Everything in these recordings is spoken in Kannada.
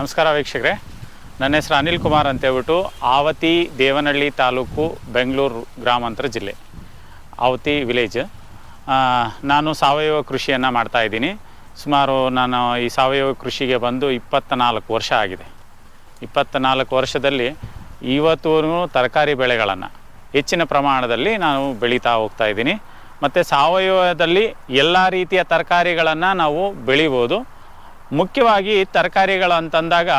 ನಮಸ್ಕಾರ ವೀಕ್ಷಕರೇ, ನನ್ನ ಹೆಸರು ಅನಿಲ್ ಕುಮಾರ್ ಅಂತೇಳ್ಬಿಟ್ಟು ಆವತಿ ದೇವನಹಳ್ಳಿ ತಾಲೂಕು ಬೆಂಗಳೂರು ಗ್ರಾಮಾಂತರ ಜಿಲ್ಲೆ ಆವತಿ ವಿಲೇಜ್. ನಾನು ಸಾವಯವ ಕೃಷಿಯನ್ನು ಮಾಡ್ತಾಯಿದ್ದೀನಿ. ಸುಮಾರು ನಾನು ಈ ಸಾವಯವ ಕೃಷಿಗೆ ಬಂದು 24 ವರ್ಷ ಆಗಿದೆ. 24 ವರ್ಷದಲ್ಲಿ ಇವತ್ತೂ ತರಕಾರಿ ಬೆಳೆಗಳನ್ನು ಹೆಚ್ಚಿನ ಪ್ರಮಾಣದಲ್ಲಿ ನಾನು ಬೆಳೀತಾ ಹೋಗ್ತಾಯಿದ್ದೀನಿ. ಮತ್ತು ಸಾವಯವದಲ್ಲಿ ಎಲ್ಲ ರೀತಿಯ ತರಕಾರಿಗಳನ್ನು ನಾವು ಬೆಳಿಬೋದು. ಮುಖ್ಯವಾಗಿ ತರಕಾರಿಗಳಂತಂದಾಗ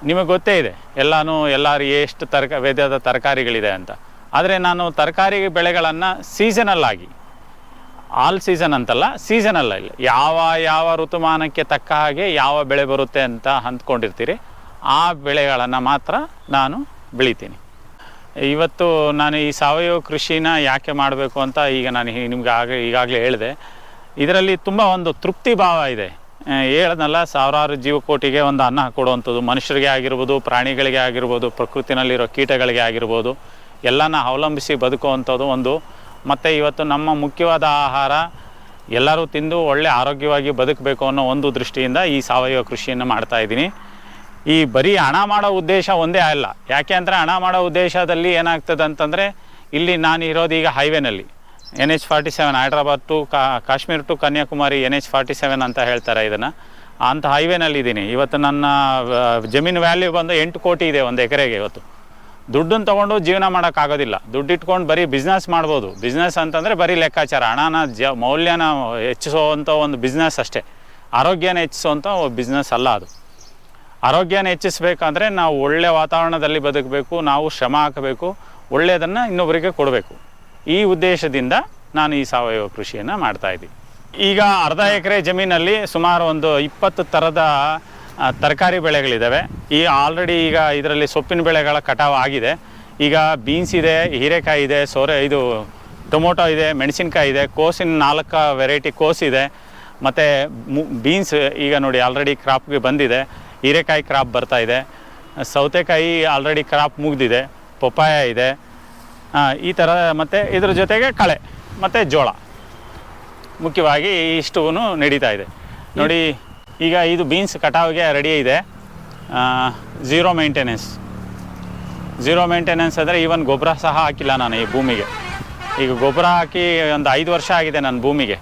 ನಿಮಗೆ ಗೊತ್ತೇ ಇದೆ ಎಲ್ಲರೂ ಎಷ್ಟು ವಿಧದ ತರಕಾರಿಗಳಿದೆ ಅಂತ. ಆದರೆ ನಾನು ತರಕಾರಿ ಬೆಳೆಗಳನ್ನು ಸೀಸನಲ್ಲಾಗಿ, ಆಲ್ ಸೀಸನ್ ಅಂತಲ್ಲ, ಸೀಸನಲ್ಲ, ಯಾವ ಋತುಮಾನಕ್ಕೆ ತಕ್ಕ ಹಾಗೆ ಯಾವ ಬೆಳೆ ಬರುತ್ತೆ ಅಂತ ಅಂದ್ಕೊಂಡಿರ್ತೀರಿ ಆ ಬೆಳೆಗಳನ್ನು ಮಾತ್ರ ನಾನು ಬೆಳಿತೀನಿ. ಇವತ್ತು ನಾನು ಈ ಸಾವಯವ ಕೃಷಿನ ಯಾಕೆ ಮಾಡಬೇಕು ಅಂತ ಈಗ ನಾನು ನಿಮ್ಗೆ ಈಗಾಗಲೇ ಹೇಳಿದೆ. ಇದರಲ್ಲಿ ತುಂಬ ಒಂದು ತೃಪ್ತಿ ಭಾವ ಇದೆ. ಹೇಳೋದಲ್ಲ, ಸಾವಿರಾರು ಜೀವಕೋಟಿಗೆ ಒಂದು ಅನ್ನ ಕೊಡುವಂಥದ್ದು, ಮನುಷ್ಯರಿಗೆ ಆಗಿರ್ಬೋದು, ಪ್ರಾಣಿಗಳಿಗೆ ಆಗಿರ್ಬೋದು, ಪ್ರಕೃತಿನಲ್ಲಿರೋ ಕೀಟಗಳಿಗೆ ಆಗಿರ್ಬೋದು, ಎಲ್ಲನ ಅವಲಂಬಿಸಿ ಬದುಕುವಂಥದ್ದು ಒಂದು. ಮತ್ತು ಇವತ್ತು ನಮ್ಮ ಮುಖ್ಯವಾದ ಆಹಾರ ಎಲ್ಲರೂ ತಿಂದು ಒಳ್ಳೆ ಆರೋಗ್ಯವಾಗಿ ಬದುಕಬೇಕು ಅನ್ನೋ ಒಂದು ದೃಷ್ಟಿಯಿಂದ ಈ ಸಾವಯವ ಕೃಷಿಯನ್ನು ಮಾಡ್ತಾಯಿದ್ದೀನಿ. ಈ ಬರೀ ಹಣ ಮಾಡೋ ಉದ್ದೇಶ ಒಂದೇ ಅಲ್ಲ. ಯಾಕೆ ಅಂದರೆ ಹಣ ಮಾಡೋ ಉದ್ದೇಶದಲ್ಲಿ ಏನಾಗ್ತದೆ ಅಂತಂದರೆ, ಇಲ್ಲಿ ನಾನು ಇರೋದು ಈಗ ಹೈವೇನಲ್ಲಿ NH47 Hyderabad to Kashmir to Kanyakumari NH47 ಅಂತ ಹೇಳ್ತಾರೆ ಇದನ್ನು. ಅಂಥ ಹೈವೇನಲ್ಲಿದ್ದೀನಿ. ಇವತ್ತು ನನ್ನ ಜಮೀನು ವ್ಯಾಲ್ಯೂ ಬಂದು 8 ಕೋಟಿ ಇದೆ ಒಂದು ಎಕರೆಗೆ. ಇವತ್ತು ದುಡ್ಡನ್ನು ತೊಗೊಂಡು ಜೀವನ ಮಾಡೋಕ್ಕಾಗೋದಿಲ್ಲ. ದುಡ್ಡಿಟ್ಕೊಂಡು ಬರೀ ಬಿಸ್ನೆಸ್ ಮಾಡ್ಬೋದು. ಬಿಸ್ನೆಸ್ ಅಂತಂದರೆ ಬರೀ ಲೆಕ್ಕಾಚಾರ, ಹಣನ ಮೌಲ್ಯನ ಹೆಚ್ಚಿಸುವಂಥ ಒಂದು ಬಿಸ್ನೆಸ್ ಅಷ್ಟೇ. ಆರೋಗ್ಯನ ಹೆಚ್ಚಿಸುವಂಥ ಬಿಸ್ನೆಸ್ ಅಲ್ಲ ಅದು. ಆರೋಗ್ಯನ ಹೆಚ್ಚಿಸ್ಬೇಕಂದ್ರೆ ನಾವು ಒಳ್ಳೆಯ ವಾತಾವರಣದಲ್ಲಿ ಬದುಕಬೇಕು, ನಾವು ಶ್ರಮ ಹಾಕಬೇಕು, ಒಳ್ಳೆಯದನ್ನು ಇನ್ನೊಬ್ಬರಿಗೆ ಕೊಡಬೇಕು. ಈ ಉದ್ದೇಶದಿಂದ ನಾನು ಈ ಸಾವಯವ ಕೃಷಿಯನ್ನು ಮಾಡ್ತಾಯಿದ್ದೀನಿ. ಈಗ ಅರ್ಧ ಎಕರೆ ಜಮೀನಲ್ಲಿ ಸುಮಾರು ಒಂದು 20 ಥರದ ತರಕಾರಿ ಬೆಳೆಗಳಿದ್ದಾವೆ. ಆಲ್ರೆಡಿ ಈಗ ಇದರಲ್ಲಿ ಸೊಪ್ಪಿನ ಬೆಳೆಗಳ ಕಟಾವು ಆಗಿದೆ. ಈಗ ಬೀನ್ಸ್ ಇದೆ, ಹೀರೆಕಾಯಿ ಇದೆ, ಇದು ಟೊಮೊಟೊ ಇದೆ, ಮೆಣಸಿನ್ಕಾಯಿ ಇದೆ, ಕೋಸಿನ 4 ವೆರೈಟಿ ಕೋಸ್ ಇದೆ. ಮತ್ತು ಬೀನ್ಸ್ ಈಗ ನೋಡಿ ಆಲ್ರೆಡಿ ಕ್ರಾಪ್ಗೆ ಬಂದಿದೆ. ಹೀರೆಕಾಯಿ ಕ್ರಾಪ್ ಬರ್ತಾಯಿದೆ. ಸೌತೆಕಾಯಿ ಆಲ್ರೆಡಿ ಕ್ರಾಪ್ ಮುಗಿದಿದೆ. ಪಪ್ಪಾಯ ಇದೆ. ಈ ಥರ. ಮತ್ತು ಇದ್ರ ಜೊತೆಗೆ ಕಳೆ ಮತ್ತು ಜೋಳ ಮುಖ್ಯವಾಗಿ ಇಷ್ಟೂ ನಡೀತಾ ಇದೆ. ನೋಡಿ ಈಗ ಇದು ಬೀನ್ಸ್ ಕಟಾವಿಗೆ ರೆಡಿ ಇದೆ. ಝೀರೋ ಮೇಂಟೆನೆನ್ಸ್ ಅಂದರೆ ಈವನ್ ಗೊಬ್ಬರ ಸಹ ಹಾಕಿಲ್ಲ ನಾನು ಈ ಭೂಮಿಗೆ. ಈಗ ಗೊಬ್ಬರ ಹಾಕಿ ಒಂದು 5 ವರ್ಷ ಆಗಿದೆ ನನ್ನ ಭೂಮಿಗೆ.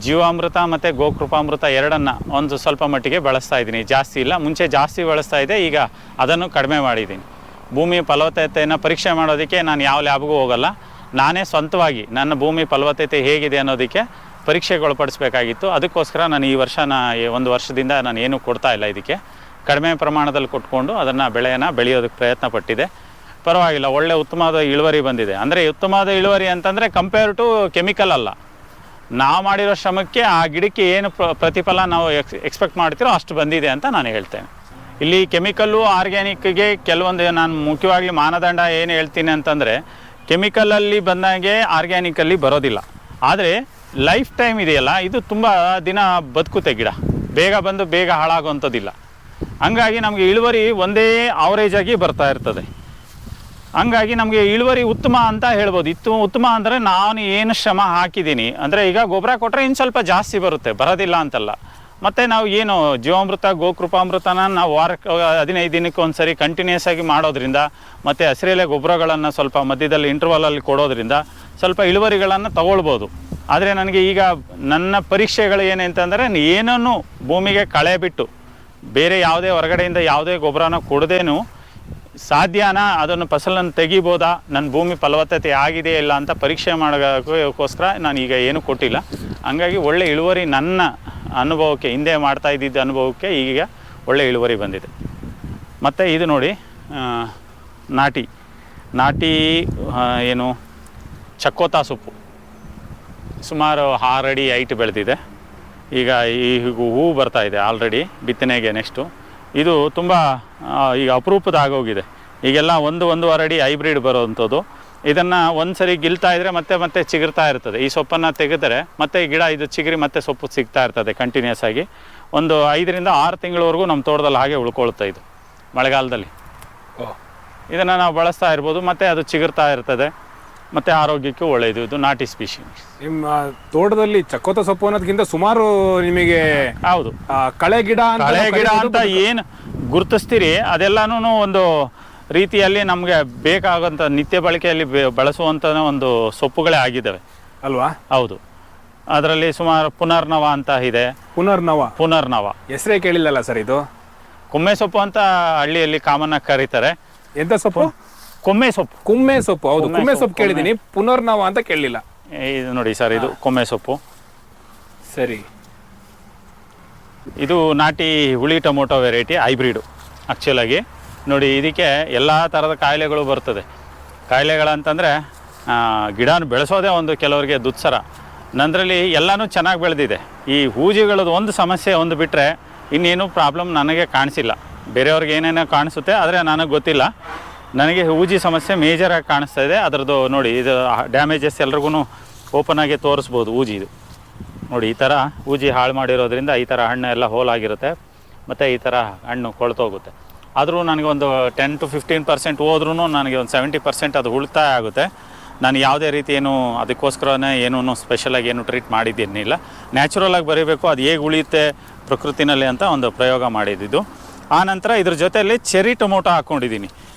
ಜೀವಾಮೃತ ಮತ್ತು ಗೋಕೃಪಾಮೃತ ಎರಡನ್ನು ಒಂದು ಸ್ವಲ್ಪ ಮಟ್ಟಿಗೆ ಬಳಸ್ತಾ ಇದ್ದೀನಿ. ಜಾಸ್ತಿ ಇಲ್ಲ, ಮುಂಚೆ ಜಾಸ್ತಿ ಬಳಸ್ತಾ ಇದ್ದೆ, ಈಗ ಅದನ್ನು ಕಡಿಮೆ ಮಾಡಿದ್ದೀನಿ. ಭೂಮಿ ಫಲವತ್ತತೆಯನ್ನು ಪರೀಕ್ಷೆ ಮಾಡೋದಕ್ಕೆ ನಾನು ಯಾವ ಲ್ಯಾಬ್ಗೂ ಹೋಗಲ್ಲ. ನಾನೇ ಸ್ವಂತವಾಗಿ ನನ್ನ ಭೂಮಿ ಫಲವತ್ತತೆ ಹೇಗಿದೆ ಅನ್ನೋದಕ್ಕೆ ಪರೀಕ್ಷೆಗೊಳಪಡಿಸ್ಬೇಕಾಗಿತ್ತು. ಅದಕ್ಕೋಸ್ಕರ ನಾನು ಈ ವರ್ಷ ಒಂದು ವರ್ಷದಿಂದ ನಾನು ಏನೂ ಕೊಡ್ತಾ ಇಲ್ಲ. ಇದಕ್ಕೆ ಕಡಿಮೆ ಪ್ರಮಾಣದಲ್ಲಿ ಕೊಟ್ಕೊಂಡು ಅದನ್ನು ಬೆಳೆಯೋದಕ್ಕೆ ಪ್ರಯತ್ನ ಪಟ್ಟಿದೆ. ಪರವಾಗಿಲ್ಲ, ಒಳ್ಳೆ ಉತ್ತಮವಾದ ಇಳುವರಿ ಬಂದಿದೆ. ಅಂದರೆ ಉತ್ತಮವಾದ ಇಳುವರಿ ಅಂತಂದರೆ ಕಂಪೇರ್ ಟು ಕೆಮಿಕಲ್ ಅಲ್ಲ, ನಾವು ಮಾಡಿರೋ ಶ್ರಮಕ್ಕೆ ಆ ಗಿಡಕ್ಕೆ ಏನು ಪ್ರತಿಫಲ ನಾವು ಎಕ್ಸ್ಪೆಕ್ಟ್ ಮಾಡ್ತೀರೋ ಅಷ್ಟು ಬಂದಿದೆ ಅಂತ ನಾನು ಹೇಳ್ತೇನೆ. ಇಲ್ಲಿ ಕೆಮಿಕಲ್ಲು ಆರ್ಗ್ಯಾನಿಕ್ಗೆ ಕೆಲವೊಂದು ನಾನು ಮುಖ್ಯವಾಗಿ ಮಾನದಂಡ ಏನು ಹೇಳ್ತೀನಿ ಅಂತಂದರೆ, ಕೆಮಿಕಲಲ್ಲಿ ಬಂದಾಗೆ ಆರ್ಗ್ಯಾನಿಕಲ್ಲಿ ಬರೋದಿಲ್ಲ. ಆದರೆ ಲೈಫ್ ಟೈಮ್ ಇದೆಯಲ್ಲ, ಇದು ತುಂಬ ದಿನ ಬದುಕುತ್ತೆ ಗಿಡ, ಬೇಗ ಬಂದು ಬೇಗ ಹಾಳಾಗುವಂಥದ್ದಿಲ್ಲ. ಹಂಗಾಗಿ ನಮಗೆ ಇಳುವರಿ ಒಂದೇ ಆವರೇಜಾಗಿ ಬರ್ತಾ ಇರ್ತದೆ. ಹಂಗಾಗಿ ನಮಗೆ ಇಳುವರಿ ಉತ್ತಮ ಅಂತ ಹೇಳ್ಬೋದು. ಉತ್ತಮ ಅಂದರೆ ನಾನು ಏನು ಶ್ರಮ ಹಾಕಿದ್ದೀನಿ ಅಂದರೆ, ಈಗ ಗೊಬ್ಬರ ಕೊಟ್ಟರೆ ಇನ್ನು ಸ್ವಲ್ಪ ಜಾಸ್ತಿ ಬರುತ್ತೆ, ಬರೋದಿಲ್ಲ ಅಂತಲ್ಲ. ಮತ್ತು ನಾವು ಏನು ಜೀವಾಮೃತ ಗೋಕೃಪಾಮೃತನ ನಾವು ವಾರಕ್ಕೆ 15 ದಿನಕ್ಕೆ ಒಂದು ಸರಿ ಕಂಟಿನ್ಯೂಸ್ ಆಗಿ ಮಾಡೋದ್ರಿಂದ, ಮತ್ತು ಹಸಿರೆಲೆ ಗೊಬ್ಬರಗಳನ್ನು ಸ್ವಲ್ಪ ಮಧ್ಯದಲ್ಲಿ ಇಂಟರ್ವಲಲ್ಲಿ ಕೊಡೋದ್ರಿಂದ ಸ್ವಲ್ಪ ಇಳುವರಿಗಳನ್ನು ತಗೊಳ್ಬೋದು. ಆದರೆ ನನಗೆ ಈಗ ನನ್ನ ಪರೀಕ್ಷೆಗಳು ಏನಂತಂದರೆ, ಏನನ್ನು ಭೂಮಿಗೆ ಕಳೆ ಬಿಟ್ಟು ಬೇರೆ ಯಾವುದೇ ಹೊರಗಡೆಯಿಂದ ಯಾವುದೇ ಗೊಬ್ಬರನ ಕೊಡದೇನು ಸಾಧ್ಯನಾ, ಅದನ್ನು ಫಸಲನ್ನು ತೆಗಿಬೋದಾ, ನನ್ನ ಭೂಮಿ ಫಲವತ್ತತೆ ಆಗಿದೆಯಾ ಇಲ್ಲ ಅಂತ ಪರೀಕ್ಷೆ ಮಾಡೋಕ್ಕೋಸ್ಕರ ನಾನು ಈಗ ಏನೂ ಕೊಟ್ಟಿಲ್ಲ. ಹಂಗಾಗಿ ಒಳ್ಳೆ ಇಳುವರಿ ನನ್ನ ಅನುಭವಕ್ಕೆ, ಹಿಂದೆ ಮಾಡ್ತಾ ಇದ್ದಿದ್ದ ಅನುಭವಕ್ಕೆ ಈಗ ಒಳ್ಳೆ ಇಳುವರಿ ಬಂದಿದೆ. ಮತ್ತು ಇದು ನೋಡಿ ನಾಟಿ ಏನು ಚಕ್ಕೋತ ಸೊಪ್ಪು ಸುಮಾರು 6 ಅಡಿ ಹೈಟ್ ಬೆಳೆದಿದೆ. ಈಗ ಹೂವು ಬರ್ತಾಯಿದೆ ಆಲ್ರೆಡಿ ಬಿತ್ತನೆಗೆ. ನೆಕ್ಸ್ಟು ಇದು ತುಂಬ ಈಗ ಅಪರೂಪದ ಆಗೋಗಿದೆ. ಈಗೆಲ್ಲ 1-1.5 ಅಡಿ ಹೈಬ್ರಿಡ್ ಬರೋವಂಥದ್ದು. ಇದನ್ನು ಒಂದು ಸರಿ ಗಿಲ್ತಾ ಇದ್ದರೆ ಮತ್ತೆ ಚಿಗುರ್ತಾ ಇರ್ತದೆ. ಈ ಸೊಪ್ಪನ್ನು ತೆಗೆದರೆ ಮತ್ತೆ ಗಿಡ ಇದು ಚಿಗುರಿ ಮತ್ತೆ ಸೊಪ್ಪು ಸಿಗ್ತಾ ಇರ್ತದೆ ಕಂಟಿನ್ಯೂಸ್ ಆಗಿ. ಒಂದು 5 ರಿಂದ 6 ತಿಂಗಳವರೆಗೂ ನಮ್ಮ ತೋಟದಲ್ಲಿ ಹಾಗೆ ಉಳ್ಕೊಳ್ತಾ ಇದು ಮಳೆಗಾಲದಲ್ಲಿ. ಇದನ್ನು ನಾವು ಬಳಸ್ತಾ ಇರ್ಬೋದು. ಮತ್ತು ಅದು ಚಿಗುರ್ತಾ ಇರ್ತದೆ. ಮತ್ತು ಆರೋಗ್ಯಕ್ಕೂ ಒಳ್ಳೆಯದು. ಇದು ನಾಟಿ ಸ್ಪೀಶಿ. ನಿಮ್ಮ ತೋಟದಲ್ಲಿ ಚಕ್ಕೋತ ಸೊಪ್ಪು ಅನ್ನೋದಕ್ಕಿಂತ ಸುಮಾರು ನಿಮಗೆ ಹೌದು ಕಳೆ ಗಿಡ ಅಂತ ಏನು ಗುರುತಿಸ್ತೀರಿ ಅದೆಲ್ಲನೂ ಒಂದು ರೀತಿಯಲ್ಲಿ ನಮಗೆ ಬೇಕಾಗುವಂಥ ನಿತ್ಯ ಬಳಕೆಯಲ್ಲಿ ಬಳಸುವಂಥ ಒಂದು ಸೊಪ್ಪುಗಳೇ ಆಗಿದ್ದಾವೆ ಅಲ್ವಾ? ಹೌದು. ಅದರಲ್ಲಿ ಸುಮಾರು ಪುನರ್ನವ ಅಂತ ಇದೆ. ಪುನರ್ನವ ಹೆಸರೇ ಕೇಳಿಲ್ಲಲ್ಲ ಸರ್ ಇದು? ಕೊಮ್ಮೆ ಸೊಪ್ಪು ಅಂತ ಹಳ್ಳಿಯಲ್ಲಿ ಕಾಮನ್ ಆಗಿ ಕರೀತಾರೆ. ಎಂತ ಸೊಪ್ಪು? ಕೊಮ್ಮೆ ಸೊಪ್ಪು. ಕುಮ್ಮೆ ಸೊಪ್ಪು. ಹೌದು, ಕುಮ್ಮೆ ಸೊಪ್ಪು ಕೇಳಿದ್ದೀನಿ, ಪುನರ್ನವ ಅಂತ ಕೇಳಲಿಲ್ಲ. ಇದು ನೋಡಿ ಸರ್, ಇದು ಕೊಮ್ಮೆ ಸೊಪ್ಪು. ಸರಿ. ಇದು ನಾಟಿ ಹುಳಿ ಟೊಮೊಟೊ ವೆರೈಟಿ ಹೈಬ್ರಿಡು. ಆ್ಯಕ್ಚುಲಾಗಿ ನೋಡಿ, ಇದಕ್ಕೆ ಎಲ್ಲ ಥರದ ಕಾಯಿಲೆಗಳು ಬರ್ತದೆ. ಕಾಯಿಲೆಗಳಂತಂದರೆ ಗಿಡನ ಬೆಳೆಸೋದೇ ಒಂದು ಕೆಲವರಿಗೆ ದುತ್ಸರ. ನಂದರಲ್ಲಿ ಎಲ್ಲನೂ ಚೆನ್ನಾಗಿ ಬೆಳೆದಿದೆ. ಈ ಹೂಜಿಗಳದ್ದು ಒಂದು ಸಮಸ್ಯೆ ಒಂದು ಬಿಟ್ಟರೆ ಇನ್ನೇನು ಪ್ರಾಬ್ಲಮ್ ನನಗೆ ಕಾಣಿಸಿಲ್ಲ. ಬೇರೆಯವ್ರಿಗೆ ಏನೇನೋ ಕಾಣಿಸುತ್ತೆ, ಆದರೆ ನನಗೆ ಗೊತ್ತಿಲ್ಲ. ನನಗೆ ಹೂಜಿ ಸಮಸ್ಯೆ ಮೇಜರಾಗಿ ಕಾಣಿಸ್ತಾ ಇದೆ. ಅದರದ್ದು ನೋಡಿ, ಇದು ಡ್ಯಾಮೇಜಸ್ ಎಲ್ರಿಗೂ ಓಪನ್ ಆಗಿ ತೋರಿಸ್ಬೋದು. ಹೂಜಿದು ನೋಡಿ, ಈ ಥರ ಹೂಜಿ ಹಾಳು ಮಾಡಿರೋದ್ರಿಂದ ಈ ಥರ ಹಣ್ಣು ಎಲ್ಲ ಹೋಲಾಗಿರುತ್ತೆ, ಮತ್ತು ಈ ಥರ ಹಣ್ಣು ಕೊಳ್ತೋಗುತ್ತೆ. ಆದರೂ ನನಗೆ ಒಂದು 10 to 15% ಹೋದ್ರೂ ನನಗೆ ಒಂದು 70% ಅದು ಉಳಿತಾಯ ಆಗುತ್ತೆ. ನಾನು ಯಾವುದೇ ರೀತಿ ಏನು ಅದಕ್ಕೋಸ್ಕರನೇ ಏನೂ ಸ್ಪೆಷಲಾಗಿ ಏನು ಟ್ರೀಟ್ ಮಾಡಿದ್ದೇನಿಲ್ಲ. ನ್ಯಾಚುರಲಾಗಿ ಬರೀಬೇಕು, ಅದು ಹೇಗೆ ಉಳಿಯುತ್ತೆ ಪ್ರಕೃತಿನಲ್ಲಿ ಅಂತ ಒಂದು ಪ್ರಯೋಗ ಮಾಡಿದ್ದು. ಆನಂತರ ಇದ್ರ ಜೊತೆಯಲ್ಲಿ ಚೆರಿ ಟೊಮೊಟೊ ಹಾಕ್ಕೊಂಡಿದ್ದೀನಿ.